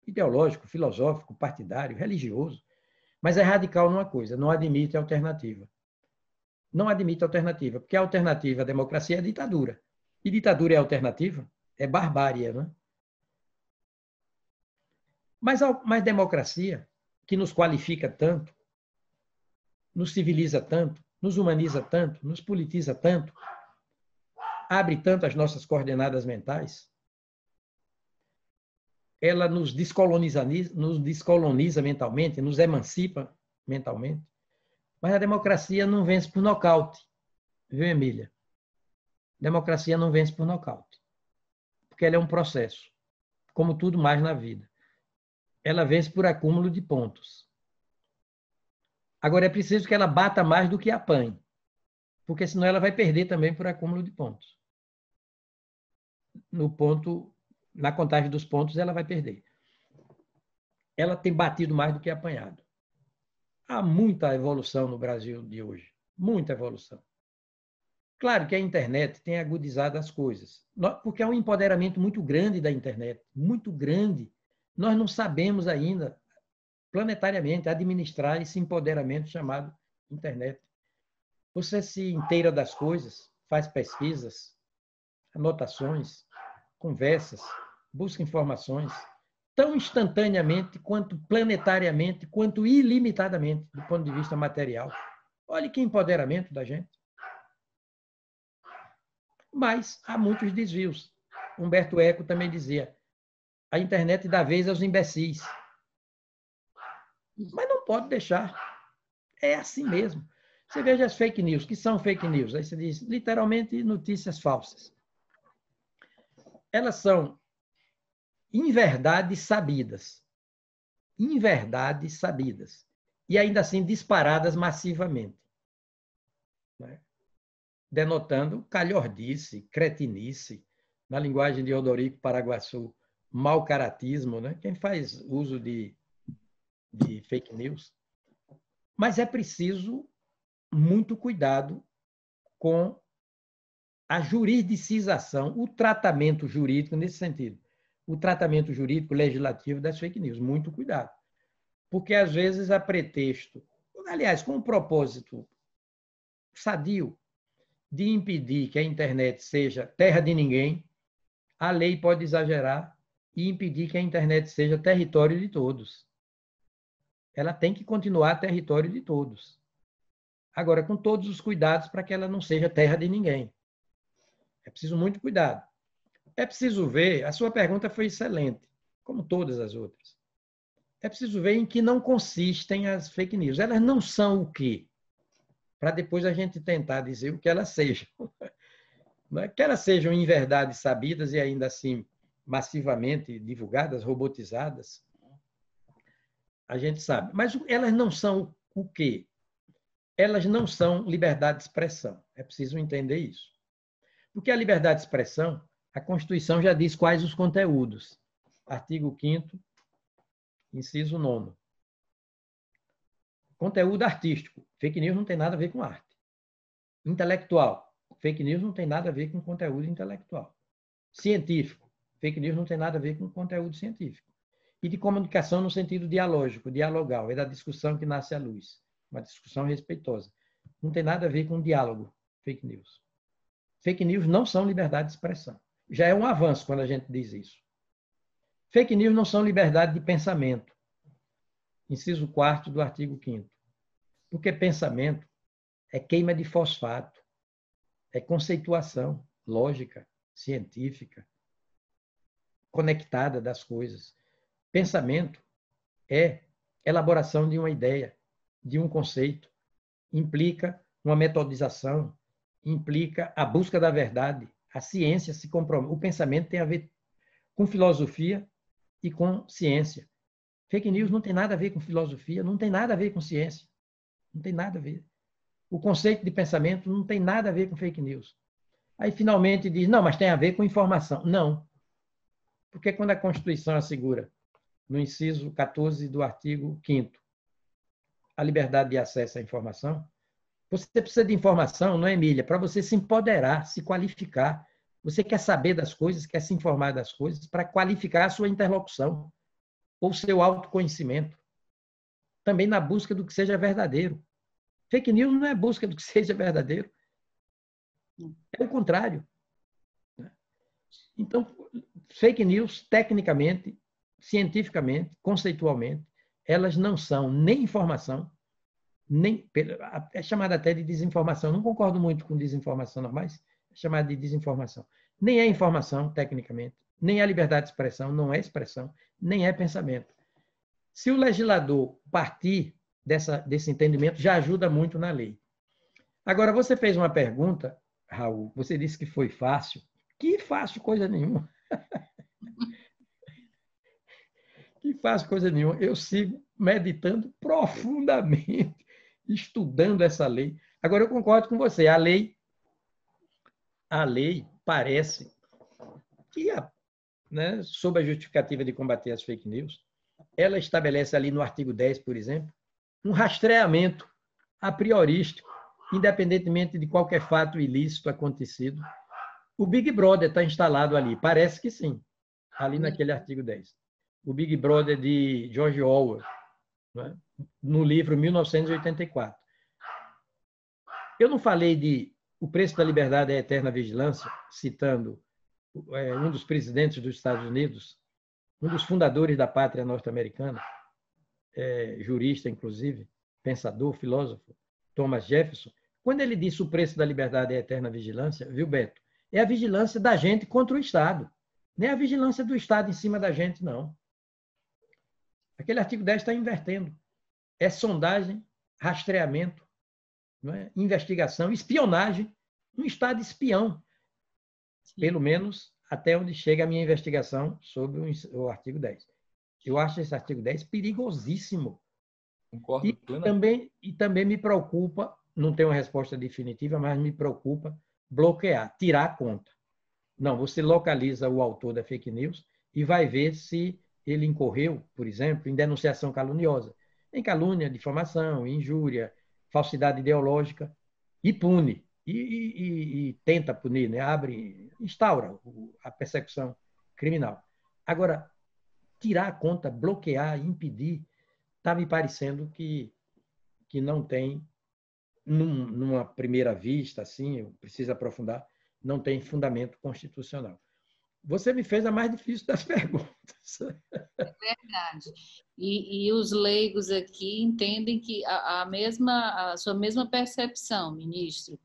ideológico, filosófico, partidário, religioso, mas é radical numa coisa, não admite alternativa. Não admite alternativa, porque a alternativa à democracia é a ditadura. E ditadura é alternativa? É barbárie, não é? Mas democracia, que nos qualifica tanto, nos civiliza tanto, nos humaniza tanto, nos politiza tanto, abre tanto as nossas coordenadas mentais, ela nos descoloniza mentalmente, nos emancipa mentalmente, mas a democracia não vence por nocaute, viu, Emília? Democracia não vence por nocaute, porque ela é um processo, como tudo mais na vida. Ela vence por acúmulo de pontos. Agora, é preciso que ela bata mais do que apanhe, porque senão ela vai perder também por acúmulo de pontos. Na contagem dos pontos, ela vai perder. Ela tem batido mais do que apanhado. Há muita evolução no Brasil de hoje, muita evolução. Claro que a internet tem agudizado as coisas, porque há um empoderamento muito grande da internet, muito grande. Nós não sabemos ainda, planetariamente, administrar esse empoderamento chamado internet. Você se inteira das coisas, faz pesquisas, anotações, conversas, busca informações, tão instantaneamente, quanto planetariamente, quanto ilimitadamente, do ponto de vista material. Olha que empoderamento da gente. Mas há muitos desvios. Humberto Eco também dizia, a internet dá vez aos imbecis. Mas não pode deixar. É assim mesmo. Você veja as fake news. O que são fake news? Aí você diz, literalmente, notícias falsas. Elas são inverdades sabidas. Inverdades sabidas. E ainda assim disparadas massivamente. Né? Denotando calhordice, cretinice, na linguagem de Odorico Paraguaçu, mau caratismo, né? Quem faz uso de fake news. Mas é preciso muito cuidado com a juridicização, o tratamento jurídico nesse sentido. O tratamento jurídico legislativo das fake news. Muito cuidado. Porque, às vezes, a pretexto, aliás, com um propósito sadio de impedir que a internet seja terra de ninguém, a lei pode exagerar e impedir que a internet seja território de todos. Ela tem que continuar território de todos. Agora, com todos os cuidados para que ela não seja terra de ninguém. É preciso muito cuidado. É preciso ver, a sua pergunta foi excelente, como todas as outras. É preciso ver em que não consistem as fake news. Elas não são o quê? Para depois a gente tentar dizer o que elas sejam. Que elas sejam em verdade sabidas e ainda assim massivamente divulgadas, robotizadas, a gente sabe. Mas elas não são o quê? Elas não são liberdade de expressão. É preciso entender isso. Porque a liberdade de expressão, a Constituição já diz quais os conteúdos. Artigo 5º, inciso 9º. Conteúdo artístico. Fake news não tem nada a ver com arte. Intelectual. Fake news não tem nada a ver com conteúdo intelectual. Científico. Fake news não tem nada a ver com conteúdo científico. E de comunicação no sentido dialógico, dialogal. É da discussão que nasce a luz. Uma discussão respeitosa. Não tem nada a ver com diálogo. Fake news. Fake news não são liberdade de expressão. Já é um avanço quando a gente diz isso. Fake news não são liberdade de pensamento. Inciso 4º do artigo 5º. Porque pensamento é queima de fosfato, é conceituação lógica, científica, conectada das coisas. Pensamento é elaboração de uma ideia, de um conceito, implica uma metodização, implica a busca da verdade. A ciência se compromete. O pensamento tem a ver com filosofia e com ciência. Fake news não tem nada a ver com filosofia, não tem nada a ver com ciência. Não tem nada a ver. O conceito de pensamento não tem nada a ver com fake news. Aí, finalmente, diz, não, mas tem a ver com informação. Não. Porque quando a Constituição assegura, no inciso 14 do artigo 5º, a liberdade de acesso à informação, você precisa de informação, não é, Emília? Para você se empoderar, se qualificar. Você quer saber das coisas, quer se informar das coisas, para qualificar a sua interlocução ou seu autoconhecimento. Também na busca do que seja verdadeiro. Fake news não é busca do que seja verdadeiro. É o contrário. Então, fake news, tecnicamente, cientificamente, conceitualmente, elas não são nem informação, nem é chamada até de desinformação. Não concordo muito com desinformação, não, mas é chamada de desinformação. Nem é informação, tecnicamente, Nem a liberdade de expressão não é expressão, nem é pensamento. Se o legislador partir desse entendimento, já ajuda muito na lei. Agora, você fez uma pergunta, Raul, você disse que foi fácil. Que fácil coisa nenhuma. Que fácil coisa nenhuma. Eu sigo meditando profundamente, estudando essa lei. Agora, eu concordo com você. A lei parece que, né, sob a justificativa de combater as fake news, ela estabelece ali no artigo 10, por exemplo, um rastreamento a priorístico, independentemente de qualquer fato ilícito acontecido. O Big Brother está instalado ali, parece que sim, ali naquele artigo 10. O Big Brother de George Orwell, né, no livro 1984. Eu não falei de O Preço da Liberdade é a Eterna Vigilância, citando um dos presidentes dos Estados Unidos, um dos fundadores da pátria norte-americana, jurista, inclusive, pensador, filósofo, Thomas Jefferson, quando ele disse o preço da liberdade é a eterna vigilância, viu, Beto? É a vigilância da gente contra o Estado. Nem a vigilância do Estado em cima da gente, não. Aquele artigo 10 está invertendo. É sondagem, rastreamento, não é? Investigação, espionagem, um Estado espião. Pelo menos até onde chega a minha investigação sobre o artigo 10. Eu acho esse artigo 10 perigosíssimo. Concordo E também me preocupa, não tenho uma resposta definitiva, mas me preocupa bloquear, tirar a conta. Não, você localiza o autor da fake news e vai ver se ele incorreu, por exemplo, em denunciação caluniosa, em calúnia, difamação, injúria, falsidade ideológica, e pune. E tenta punir, né? Instaura a persecução criminal. Agora, tirar a conta, bloquear, impedir, está me parecendo que não tem, numa primeira vista, assim, eu preciso aprofundar, não tem fundamento constitucional. Você me fez a mais difícil das perguntas. É verdade. E os leigos aqui entendem que a sua mesma percepção, ministro,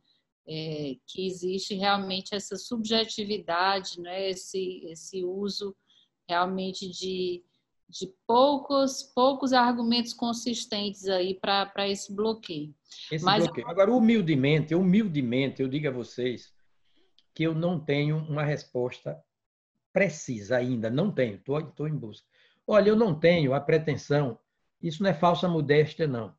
que existe realmente essa subjetividade, né? esse uso realmente de poucos argumentos consistentes aí para esse bloqueio. Bloqueio. Agora, humildemente, eu digo a vocês que eu não tenho uma resposta precisa ainda, não tenho, estou em busca. Olha, eu não tenho a pretensão, isso não é falsa modéstia, não.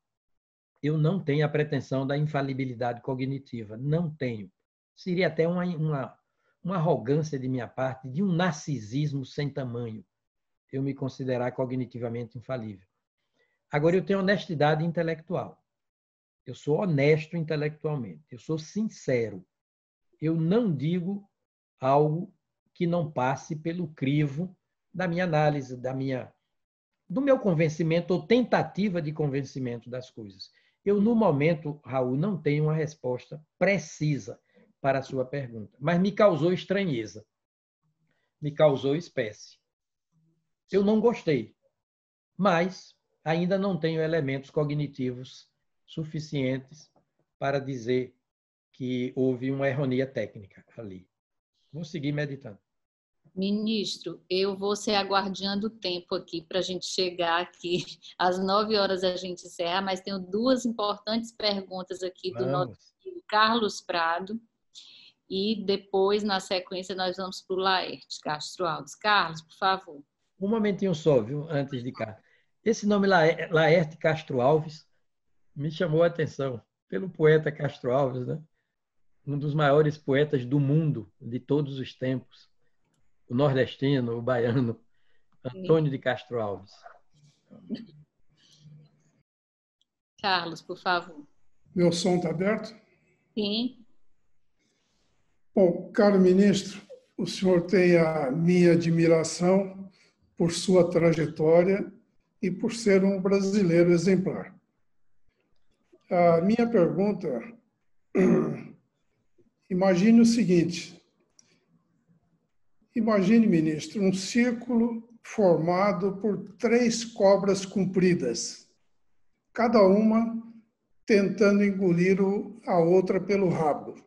Eu não tenho a pretensão da infalibilidade cognitiva, não tenho. Seria até uma arrogância de minha parte, de um narcisismo sem tamanho, eu me considerar cognitivamente infalível. Agora, eu tenho honestidade intelectual. Eu sou honesto intelectualmente, eu sou sincero. Eu não digo algo que não passe pelo crivo da minha análise, do meu convencimento ou tentativa de convencimento das coisas. Eu, no momento, Raul, não tenho uma resposta precisa para a sua pergunta, mas me causou estranheza, me causou espécie. Eu não gostei, mas ainda não tenho elementos cognitivos suficientes para dizer que houve uma erronia técnica ali. Vou seguir meditando. Ministro, eu vou ser aguardando o tempo aqui para a gente chegar aqui. Às 9 horas a gente encerra, mas tenho duas importantes perguntas aqui do nosso amigo Carlos Prado. E depois, na sequência, nós vamos para o Laerte Castro Alves. Carlos, por favor. Um momentinho só, viu, antes de cá. Esse nome Laerte Castro Alves me chamou a atenção pelo poeta Castro Alves, né? Um dos maiores poetas do mundo, de todos os tempos. O nordestino, o baiano, Antônio de Castro Alves. Carlos, por favor. Meu som está aberto? Sim. Bom, caro ministro, o senhor tem a minha admiração por sua trajetória e por ser um brasileiro exemplar. A minha pergunta, imagine o seguinte, imagine, ministro, um círculo formado por 3 cobras compridas, cada uma tentando engolir a outra pelo rabo.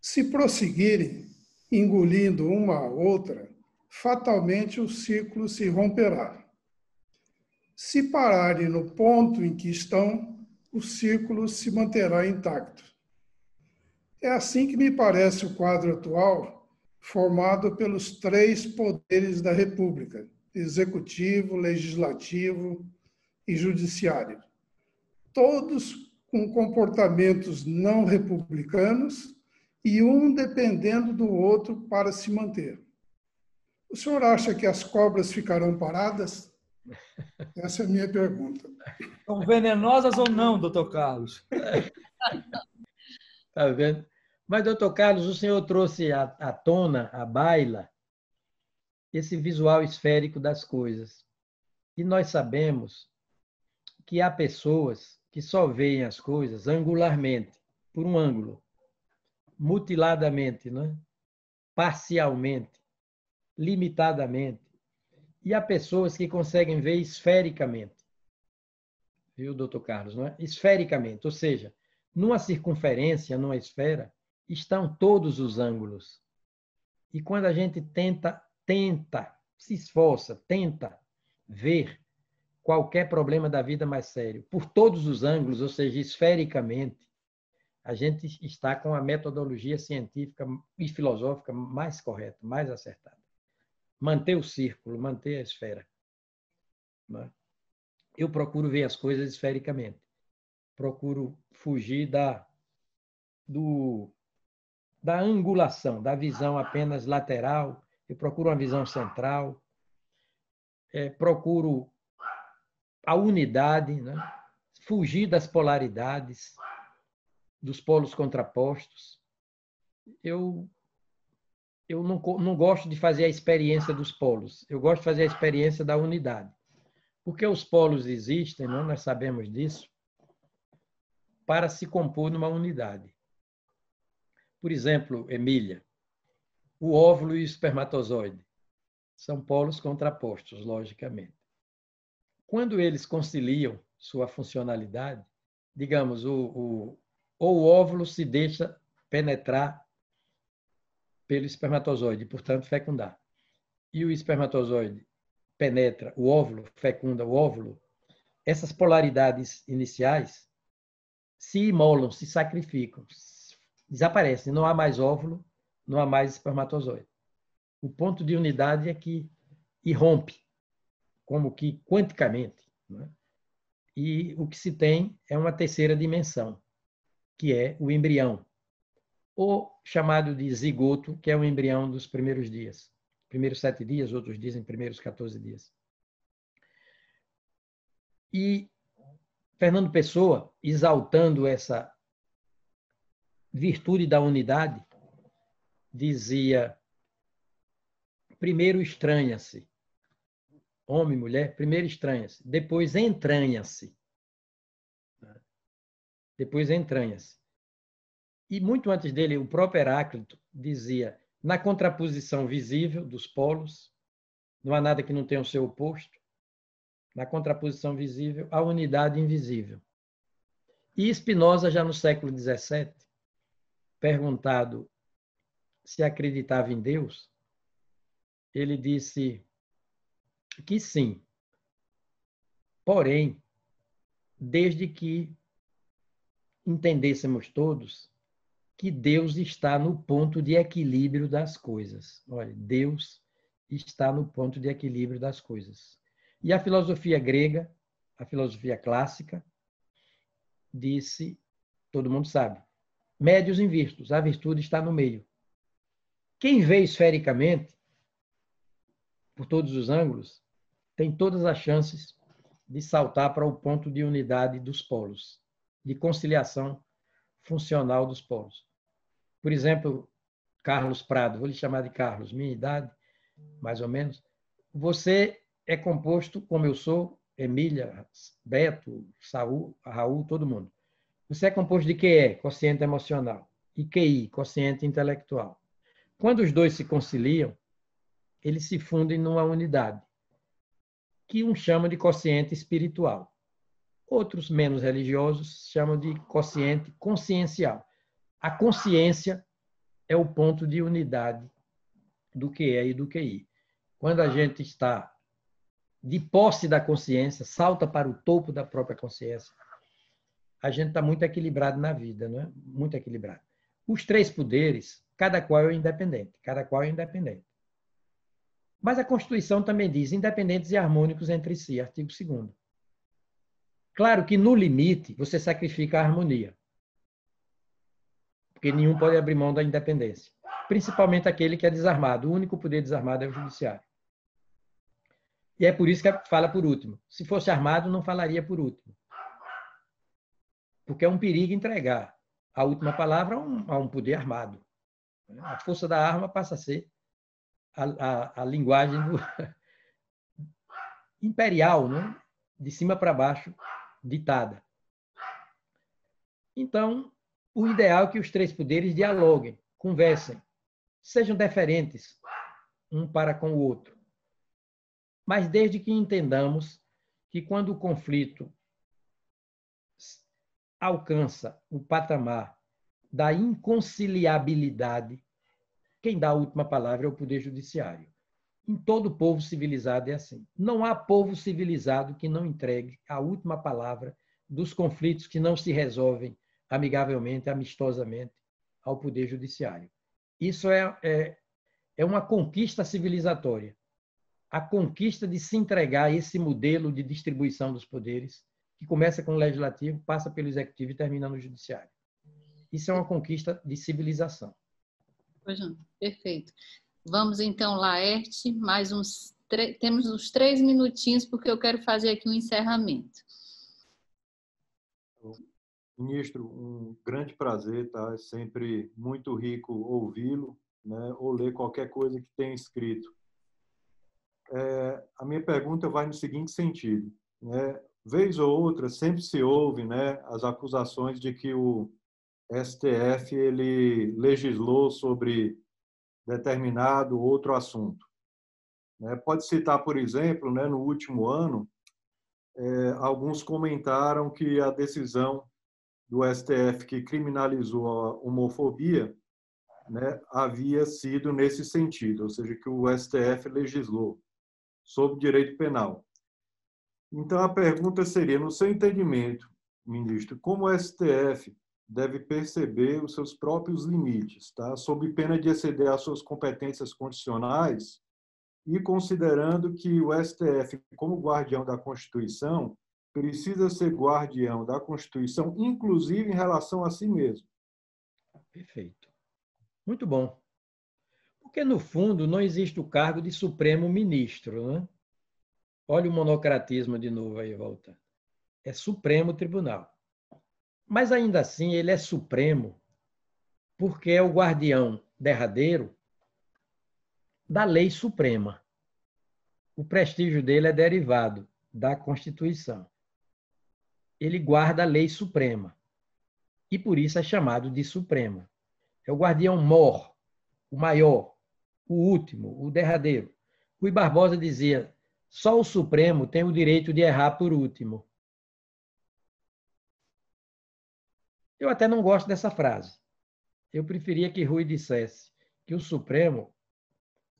Se prosseguirem, engolindo uma a outra, fatalmente o ciclo se romperá. Se pararem no ponto em que estão, o ciclo se manterá intacto. É assim que me parece o quadro atual, formado pelos 3 poderes da República: executivo, legislativo e judiciário, todos com comportamentos não republicanos e um dependendo do outro para se manter. O senhor acha que as cobras ficarão paradas? Essa é a minha pergunta. São venenosas ou não, doutor Carlos? Está vendo? Mas, doutor Carlos, o senhor trouxe à tona, à baila, esse visual esférico das coisas. E nós sabemos que há pessoas que só veem as coisas angularmente, por um ângulo, mutiladamente, né? Parcialmente, limitadamente. E há pessoas que conseguem ver esfericamente. Viu, doutor Carlos? Não é? Esfericamente, ou seja, numa circunferência, numa esfera, estão todos os ângulos. E quando a gente tenta, se esforça, tenta ver qualquer problema da vida mais sério por todos os ângulos, ou seja, esfericamente, a gente está com a metodologia científica e filosófica mais correta, mais acertada. Manter o círculo, manter a esfera. Eu procuro ver as coisas esfericamente. Procuro fugir da angulação, da visão apenas lateral. Eu procuro uma visão central. Procuro a unidade, né? Fugir das polaridades, dos polos contrapostos. Eu não gosto de fazer a experiência dos polos. Eu gosto de fazer a experiência da unidade. Porque os polos existem, não? Nós sabemos disso, para se compor numa unidade. Por exemplo, Emília, o óvulo e o espermatozoide são polos contrapostos, logicamente. Quando eles conciliam sua funcionalidade, digamos, ou o óvulo se deixa penetrar pelo espermatozoide, portanto, fecundar. E o espermatozoide penetra o óvulo, fecunda o óvulo, essas polaridades iniciais se imolam, se sacrificam, desaparecem. Não há mais óvulo, não há mais espermatozoide. O ponto de unidade é que irrompe, como que quanticamente. Né? E o que se tem é uma terceira dimensão, que é o embrião, ou chamado de zigoto, que é o embrião dos primeiros dias. Primeiros 7 dias, outros dizem primeiros 14 dias. E Fernando Pessoa, exaltando essa virtude da unidade, dizia: primeiro estranha-se, homem e mulher, primeiro estranha-se, depois entranha-se. Depois entranha-se. E muito antes dele, o próprio Heráclito dizia: na contraposição visível dos polos, não há nada que não tenha o seu oposto. Na contraposição visível, a unidade invisível. E Spinoza, já no século XVII, perguntado se acreditava em Deus, ele disse que sim. Porém, desde que entendêssemos todos que Deus está no ponto de equilíbrio das coisas. Olha, Deus está no ponto de equilíbrio das coisas. E a filosofia grega, a filosofia clássica, disse, todo mundo sabe, médios invistos, a virtude está no meio. Quem vê esfericamente, por todos os ângulos, tem todas as chances de saltar para o ponto de unidade dos polos, de conciliação funcional dos polos. Por exemplo, Carlos Prado, vou lhe chamar de Carlos, minha idade, mais ou menos. Você é composto, como eu sou, Emília, Beto, Saul, Raul, todo mundo. Você é composto de QE, quociente emocional, e QI, quociente intelectual. Quando os dois se conciliam, eles se fundem numa unidade, que uns chamam de quociente espiritual. Outros, menos religiosos, chamam de quociente consciencial. A consciência é o ponto de unidade do QE e do QI. Quando a gente está de posse da consciência, salta para o topo da própria consciência, a gente está muito equilibrado na vida, não é? Muito equilibrado. Os 3 poderes, cada qual é independente, cada qual é independente. Mas a Constituição também diz independentes e harmônicos entre si, artigo 2º. Claro que, no limite, você sacrifica a harmonia, porque nenhum pode abrir mão da independência, principalmente aquele que é desarmado. O único poder desarmado é o judiciário. E é por isso que fala por último. Se fosse armado, não falaria por último. Porque é um perigo entregar a última palavra a um poder armado. A força da arma passa a ser a linguagem imperial, né? De cima para baixo, ditada. Então, o ideal é que os 3 poderes dialoguem, conversem, sejam deferentes um para com o outro. Mas desde que entendamos que quando o conflito alcança o patamar da inconciliabilidade, quem dá a última palavra é o Poder Judiciário. Em todo povo civilizado é assim. Não há povo civilizado que não entregue a última palavra dos conflitos que não se resolvem amigavelmente, amistosamente, ao Poder Judiciário. Isso é uma conquista civilizatória. A conquista de se entregar a esse modelo de distribuição dos poderes, que começa com o legislativo, passa pelo executivo e termina no judiciário. Isso é uma conquista de civilização. Pois não, perfeito. Vamos então, Laerte, temos uns 3 minutinhos, porque eu quero fazer aqui um encerramento. Ministro, um grande prazer, tá? É sempre muito rico ouvi-lo, né? Ou ler qualquer coisa que tenha escrito. A minha pergunta vai no seguinte sentido, né? Vez ou outra, sempre se ouve, né, as acusações de que o STF ele legislou sobre determinado outro assunto. Pode citar, por exemplo, né, no último ano, alguns comentaram que a decisão do STF que criminalizou a homofobia, né, havia sido nesse sentido, ou seja, que o STF legislou sobre direito penal. Então, a pergunta seria, no seu entendimento, ministro, como o STF deve perceber os seus próprios limites, tá? Sob pena de exceder às suas competências constitucionais e considerando que o STF, como guardião da Constituição, precisa ser guardião da Constituição, inclusive em relação a si mesmo. Perfeito. Muito bom. Porque, no fundo, não existe o cargo de Supremo Ministro, né? Olha o monocratismo de novo aí, volta. É Supremo Tribunal. Mas, ainda assim, ele é Supremo porque é o guardião derradeiro da lei suprema. O prestígio dele é derivado da Constituição. Ele guarda a lei suprema. E, por isso, é chamado de Suprema. É o guardião mor, o maior, o último, o derradeiro. Rui Barbosa dizia, só o Supremo tem o direito de errar por último. Eu até não gosto dessa frase. Eu preferia que Rui dissesse que o Supremo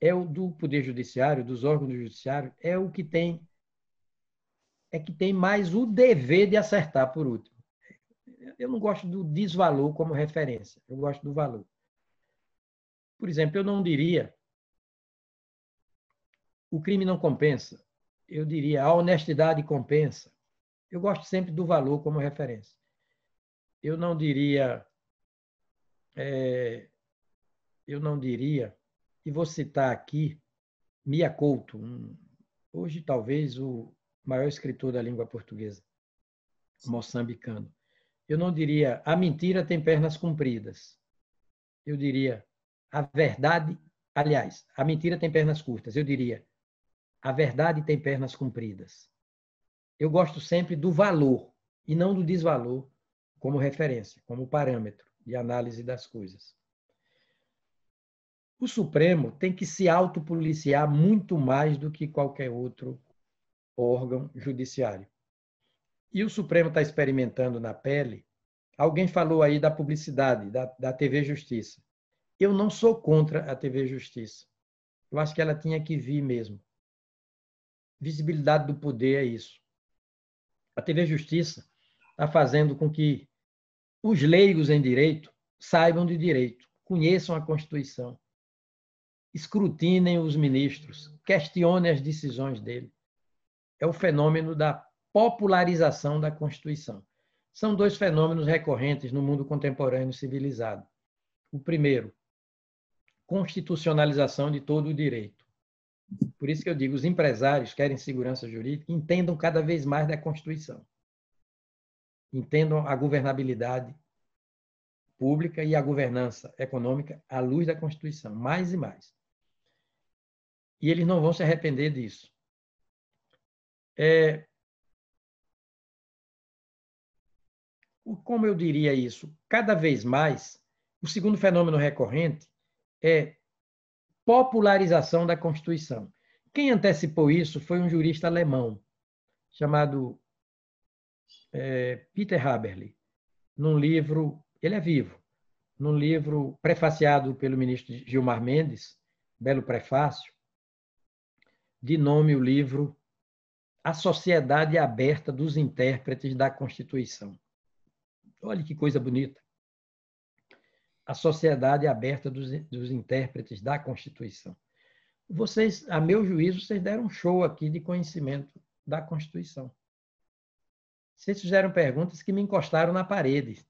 é o do Poder Judiciário, dos órgãos do Judiciário, é o que tem mais o dever de acertar por último. Eu não gosto do desvalor como referência, eu gosto do valor. Por exemplo, eu não diria o crime não compensa, eu diria a honestidade compensa. Eu gosto sempre do valor como referência. Eu não diria, e vou citar aqui Mia Couto, hoje talvez o maior escritor da língua portuguesa, moçambicano. Eu não diria a mentira tem pernas compridas. Eu diria a verdade, aliás, a mentira tem pernas curtas. Eu diria a verdade tem pernas compridas. Eu gosto sempre do valor e não do desvalor como referência, como parâmetro de análise das coisas. O Supremo tem que se autopoliciar muito mais do que qualquer outro órgão judiciário. E o Supremo está experimentando na pele. Alguém falou aí da publicidade, da TV Justiça. Eu não sou contra a TV Justiça. Eu acho que ela tinha que vir mesmo. Visibilidade do poder é isso. A TV Justiça está fazendo com que os leigos em direito saibam de direito, conheçam a Constituição, escrutinem os ministros, questionem as decisões dele. É o fenômeno da popularização da Constituição. São dois fenômenos recorrentes no mundo contemporâneo civilizado. O primeiro, constitucionalização de todo o direito. Por isso que eu digo, os empresários querem segurança jurídica, entendam cada vez mais da Constituição. Entendam a governabilidade pública e a governança econômica à luz da Constituição, mais e mais. E eles não vão se arrepender disso. Como eu diria isso? Cada vez mais, o segundo fenômeno recorrente é popularização da Constituição. Quem antecipou isso foi um jurista alemão, chamado Peter Haberli, num livro, ele é vivo, num livro prefaciado pelo ministro Gilmar Mendes, belo prefácio, de nome o livro A Sociedade Aberta dos Intérpretes da Constituição. Olha que coisa bonita. A Sociedade Aberta dos Intérpretes da Constituição. Vocês, a meu juízo, vocês deram um show aqui de conhecimento da Constituição. Vocês fizeram perguntas que me encostaram na parede.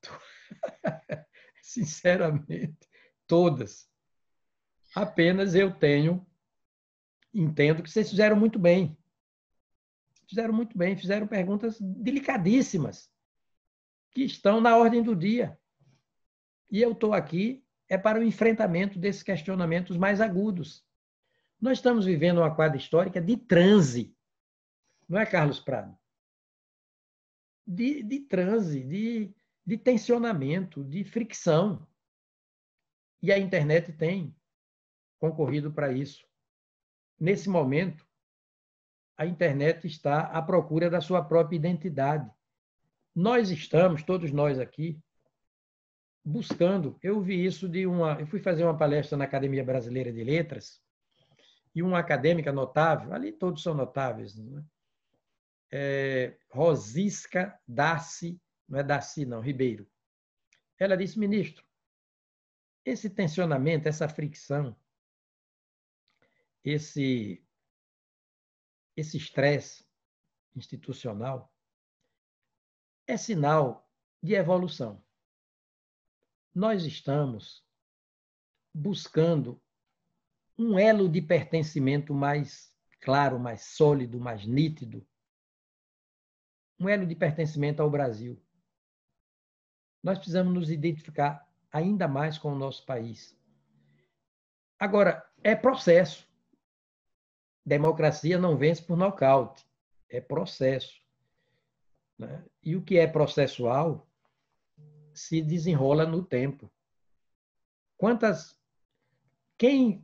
Sinceramente, todas. Apenas eu entendo que vocês fizeram muito bem. Fizeram muito bem, fizeram perguntas delicadíssimas, que estão na ordem do dia. E eu estou aqui para o enfrentamento desses questionamentos mais agudos. Nós estamos vivendo uma quadra histórica de transe, não é, Carlos Prado? De transe, de tensionamento, de fricção. E a internet tem concorrido para isso. Nesse momento, a internet está à procura da sua própria identidade. Nós estamos, todos nós aqui, buscando. Eu vi isso eu fui fazer uma palestra na Academia Brasileira de Letras e uma acadêmica notável, ali todos são notáveis, né? Rosisca Darcy, não é Darcy não, Ribeiro. Ela disse: ministro, esse tensionamento, essa fricção, esse estresse institucional é sinal de evolução. Nós estamos buscando um elo de pertencimento mais claro, mais sólido, mais nítido. Um elo de pertencimento ao Brasil. Nós precisamos nos identificar ainda mais com o nosso país. Agora, é processo. Democracia não vence por nocaute. É processo. Né? E o que é processual se desenrola no tempo. Quem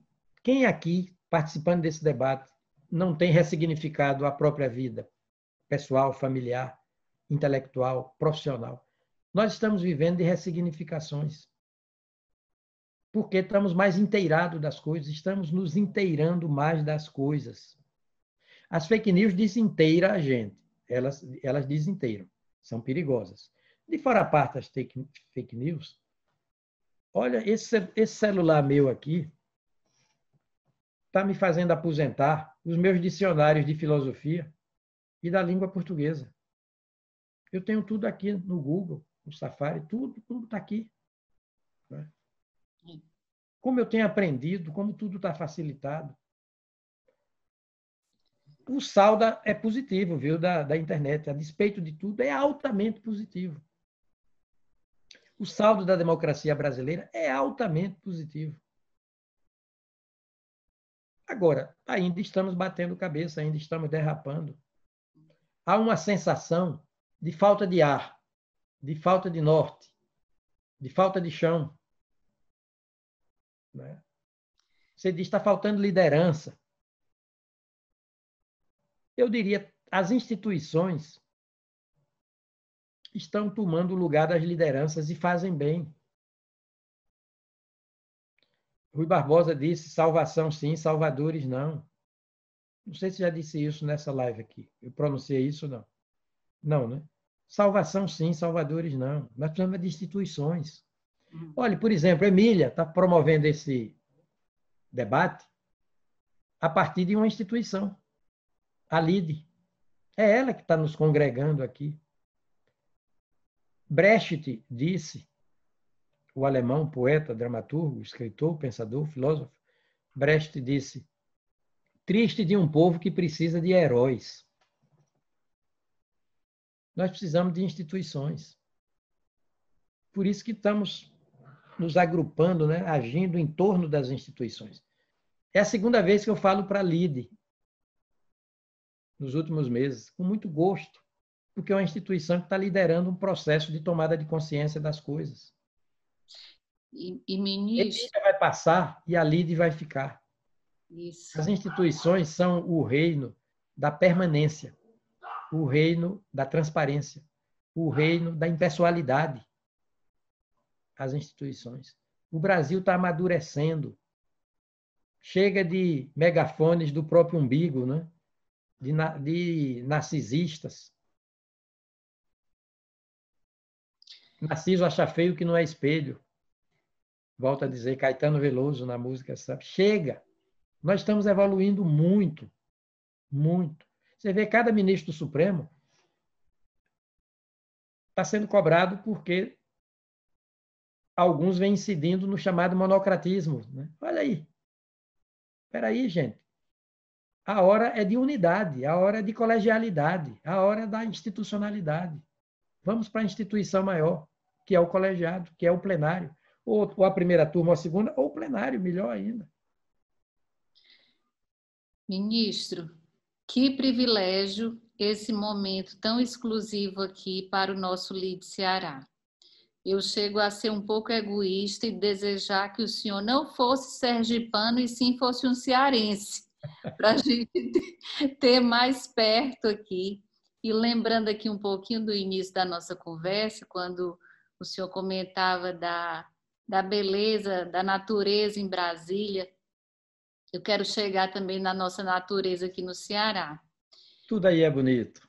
aqui, participando desse debate, não tem ressignificado a própria vida pessoal, familiar, intelectual, profissional? Nós estamos vivendo de ressignificações. Porque estamos mais inteirados das coisas, estamos nos inteirando mais das coisas. As fake news desinteiram a gente. Elas desinteiram. São perigosas. De fora a parte das fake news, olha, esse celular meu aqui está me fazendo aposentar os meus dicionários de filosofia e da língua portuguesa. Eu tenho tudo aqui no Google, no Safari, tudo está aqui. Né? Como eu tenho aprendido, como tudo está facilitado. O saldo é positivo, viu, da internet. A despeito de tudo, é altamente positivo. O saldo da democracia brasileira é altamente positivo. Agora, ainda estamos batendo cabeça, ainda estamos derrapando. Há uma sensação de falta de ar, de falta de norte, de falta de chão. Né? Você diz que está faltando liderança. Eu diria, as instituições estão tomando o lugar das lideranças e fazem bem. Rui Barbosa disse salvação sim, salvadores não. Não sei se já disse isso nessa live aqui. Eu pronunciei isso ou não? Não, né? Salvação sim, salvadores não. Nós precisamos de instituições. Olha, por exemplo, Emília está promovendo esse debate a partir de uma instituição, a LIDE. É ela que está nos congregando aqui. Brecht disse, o alemão, poeta, dramaturgo, escritor, pensador, filósofo, Brecht disse, triste de um povo que precisa de heróis. Nós precisamos de instituições. Por isso que estamos nos agrupando, né, agindo em torno das instituições. É a segunda vez que eu falo para a LIDE, nos últimos meses, com muito gosto, porque é uma instituição que está liderando um processo de tomada de consciência das coisas. E ministro... Emília vai passar e a LIDE vai ficar. Isso. As instituições são o reino da permanência, o reino da transparência, o reino da impessoalidade. As instituições. O Brasil está amadurecendo. Chega de megafones do próprio umbigo, né? De narcisistas. Narciso acha feio que não é espelho. Volto a dizer, Caetano Veloso na música, sabe? Chega! Nós estamos evoluindo muito, muito. Você vê, cada ministro do Supremo está sendo cobrado porque alguns vêm incidindo no chamado monocratismo, né? Olha aí. Espera aí, gente. A hora é de unidade, a hora é de colegialidade, a hora é da institucionalidade. Vamos para a instituição maior, que é o colegiado, que é o plenário. Ou a primeira turma, ou a segunda, ou o plenário, melhor ainda. Ministro, que privilégio esse momento tão exclusivo aqui para o nosso LIDE Ceará. Eu chego a ser um pouco egoísta e desejar que o senhor não fosse sergipano e sim fosse um cearense, para a gente ter mais perto aqui. E lembrando aqui um pouquinho do início da nossa conversa, quando o senhor comentava da beleza, da natureza em Brasília, eu quero chegar também na nossa natureza aqui no Ceará. Tudo aí é bonito.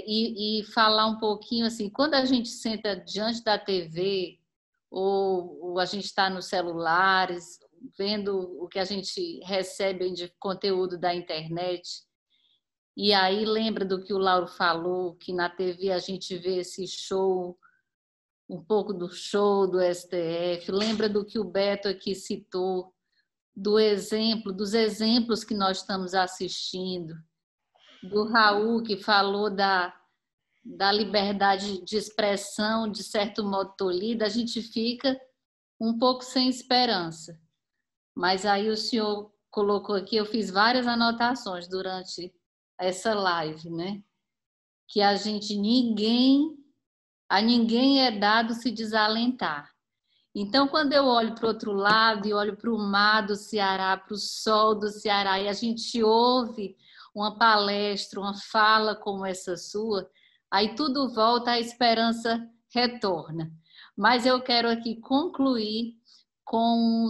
E falar um pouquinho assim, quando a gente senta diante da TV ou a gente está nos celulares, vendo o que a gente recebe de conteúdo da internet, e aí lembra do que o Lauro falou, que na TV a gente vê esse show, um pouco do show do STF, lembra do que o Beto aqui citou, dos exemplos que nós estamos assistindo, do Raul, que falou da liberdade de expressão, de certo modo tolhida, a gente fica um pouco sem esperança. Mas aí o senhor colocou aqui, eu fiz várias anotações durante essa live, né? Que a ninguém é dado se desalentar. Então, quando eu olho para o outro lado e olho para o mar do Ceará, para o sol do Ceará, e a gente ouve uma palestra, uma fala como essa sua, aí tudo volta, a esperança retorna. Mas eu quero aqui concluir com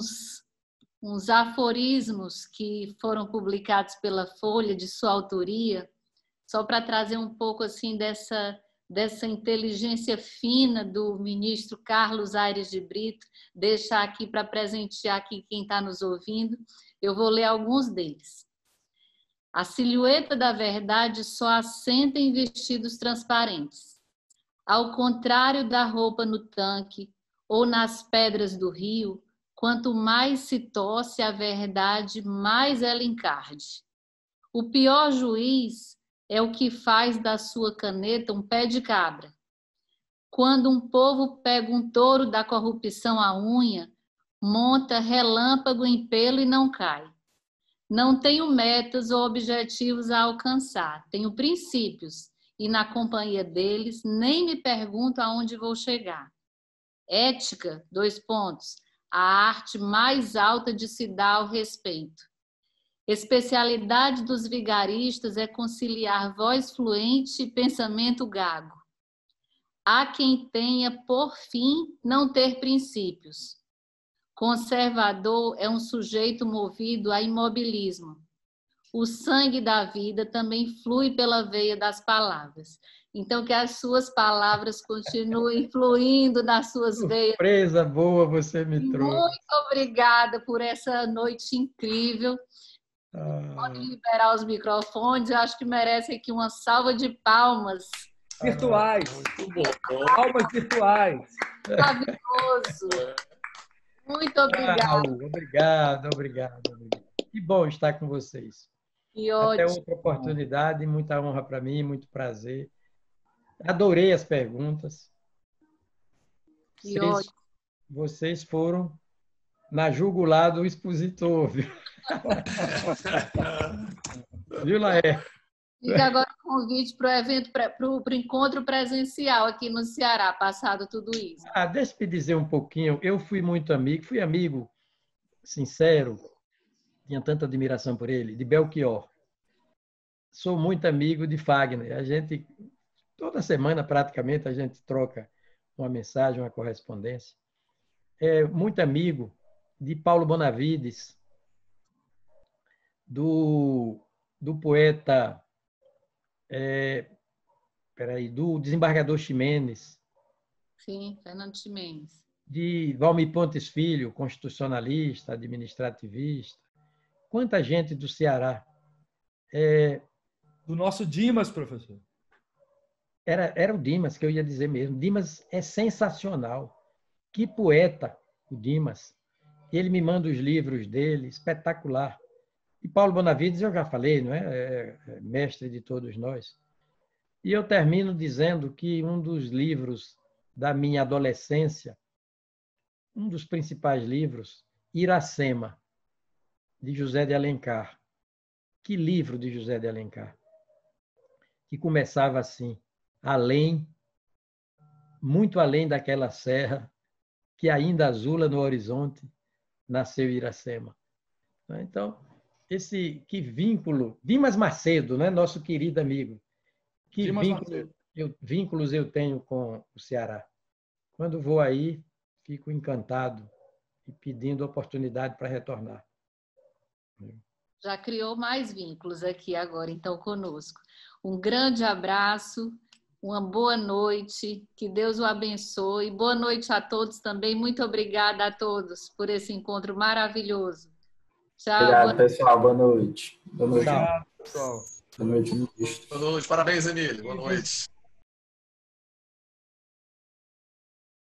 uns aforismos que foram publicados pela Folha, de sua autoria, só para trazer um pouco assim dessa inteligência fina do ministro Carlos Aires de Brito, deixar aqui para presentear aqui quem está nos ouvindo. Eu vou ler alguns deles. A silhueta da verdade só assenta em vestidos transparentes. Ao contrário da roupa no tanque ou nas pedras do rio, quanto mais se torce a verdade, mais ela encarde. O pior juiz é o que faz da sua caneta um pé de cabra. Quando um povo pega um touro da corrupção à unha, monta relâmpago em pelo e não cai. Não tenho metas ou objetivos a alcançar, tenho princípios, e na companhia deles nem me pergunto aonde vou chegar. Ética, a arte mais alta de se dar ao respeito. Especialidade dos vigaristas é conciliar voz fluente e pensamento gago. Há quem tenha por fim não ter princípios. Conservador é um sujeito movido a imobilismo. O sangue da vida também flui pela veia das palavras. Então, que as suas palavras continuem fluindo nas suas veias. Surpresa boa você me trouxe. Muito obrigada por essa noite incrível. Pode liberar os microfones. Eu acho que merece aqui uma salva de palmas. Virtuais. Muito bom. Palmas virtuais. Maravilhoso. Muito obrigada. Obrigado. Que bom estar com vocês. Que Até ótimo. outra oportunidade, muita honra para mim, muito prazer. Adorei as perguntas. Que ótimo. Vocês foram na jugular do expositor, viu? Viu, Laé? Fica agora o convite para o evento, para o encontro presencial aqui no Ceará, passado tudo isso. Deixa eu dizer um pouquinho. Eu fui amigo sincero, tinha tanta admiração por ele, de Belchior. Sou muito amigo de Fagner. A gente, toda semana, praticamente, a gente troca uma mensagem, uma correspondência. Muito amigo de Paulo Bonavides, do poeta, do desembargador Ximenes. Sim, Fernando Ximenes. De Valmir Pontes Filho, constitucionalista, administrativista. Quanta gente do Ceará. Do nosso Dimas, professor. Era o Dimas que eu ia dizer mesmo. Dimas é sensacional. Que poeta, o Dimas. Ele me manda os livros dele, espetacular. E Paulo Bonavides, eu já falei, não é? É mestre de todos nós. E eu termino dizendo que um dos livros da minha adolescência, um dos principais livros, Iracema, de José de Alencar. Que livro de José de Alencar! Que começava assim: muito além daquela serra, que ainda azula no horizonte, nasceu Iracema. Então, que vínculo, Dimas Macedo, né? Nosso querido amigo, que vínculos eu tenho com o Ceará. Quando vou aí, fico encantado e pedindo oportunidade para retornar. Já criou mais vínculos aqui agora, então, conosco. Um grande abraço, uma boa noite, que Deus o abençoe. Boa noite a todos também. Muito obrigada a todos por esse encontro maravilhoso. Tchau. Obrigado, pessoal. Boa noite. Obrigado, pessoal. Boa noite, ministro. Boa noite. Parabéns, Emílio. Boa noite.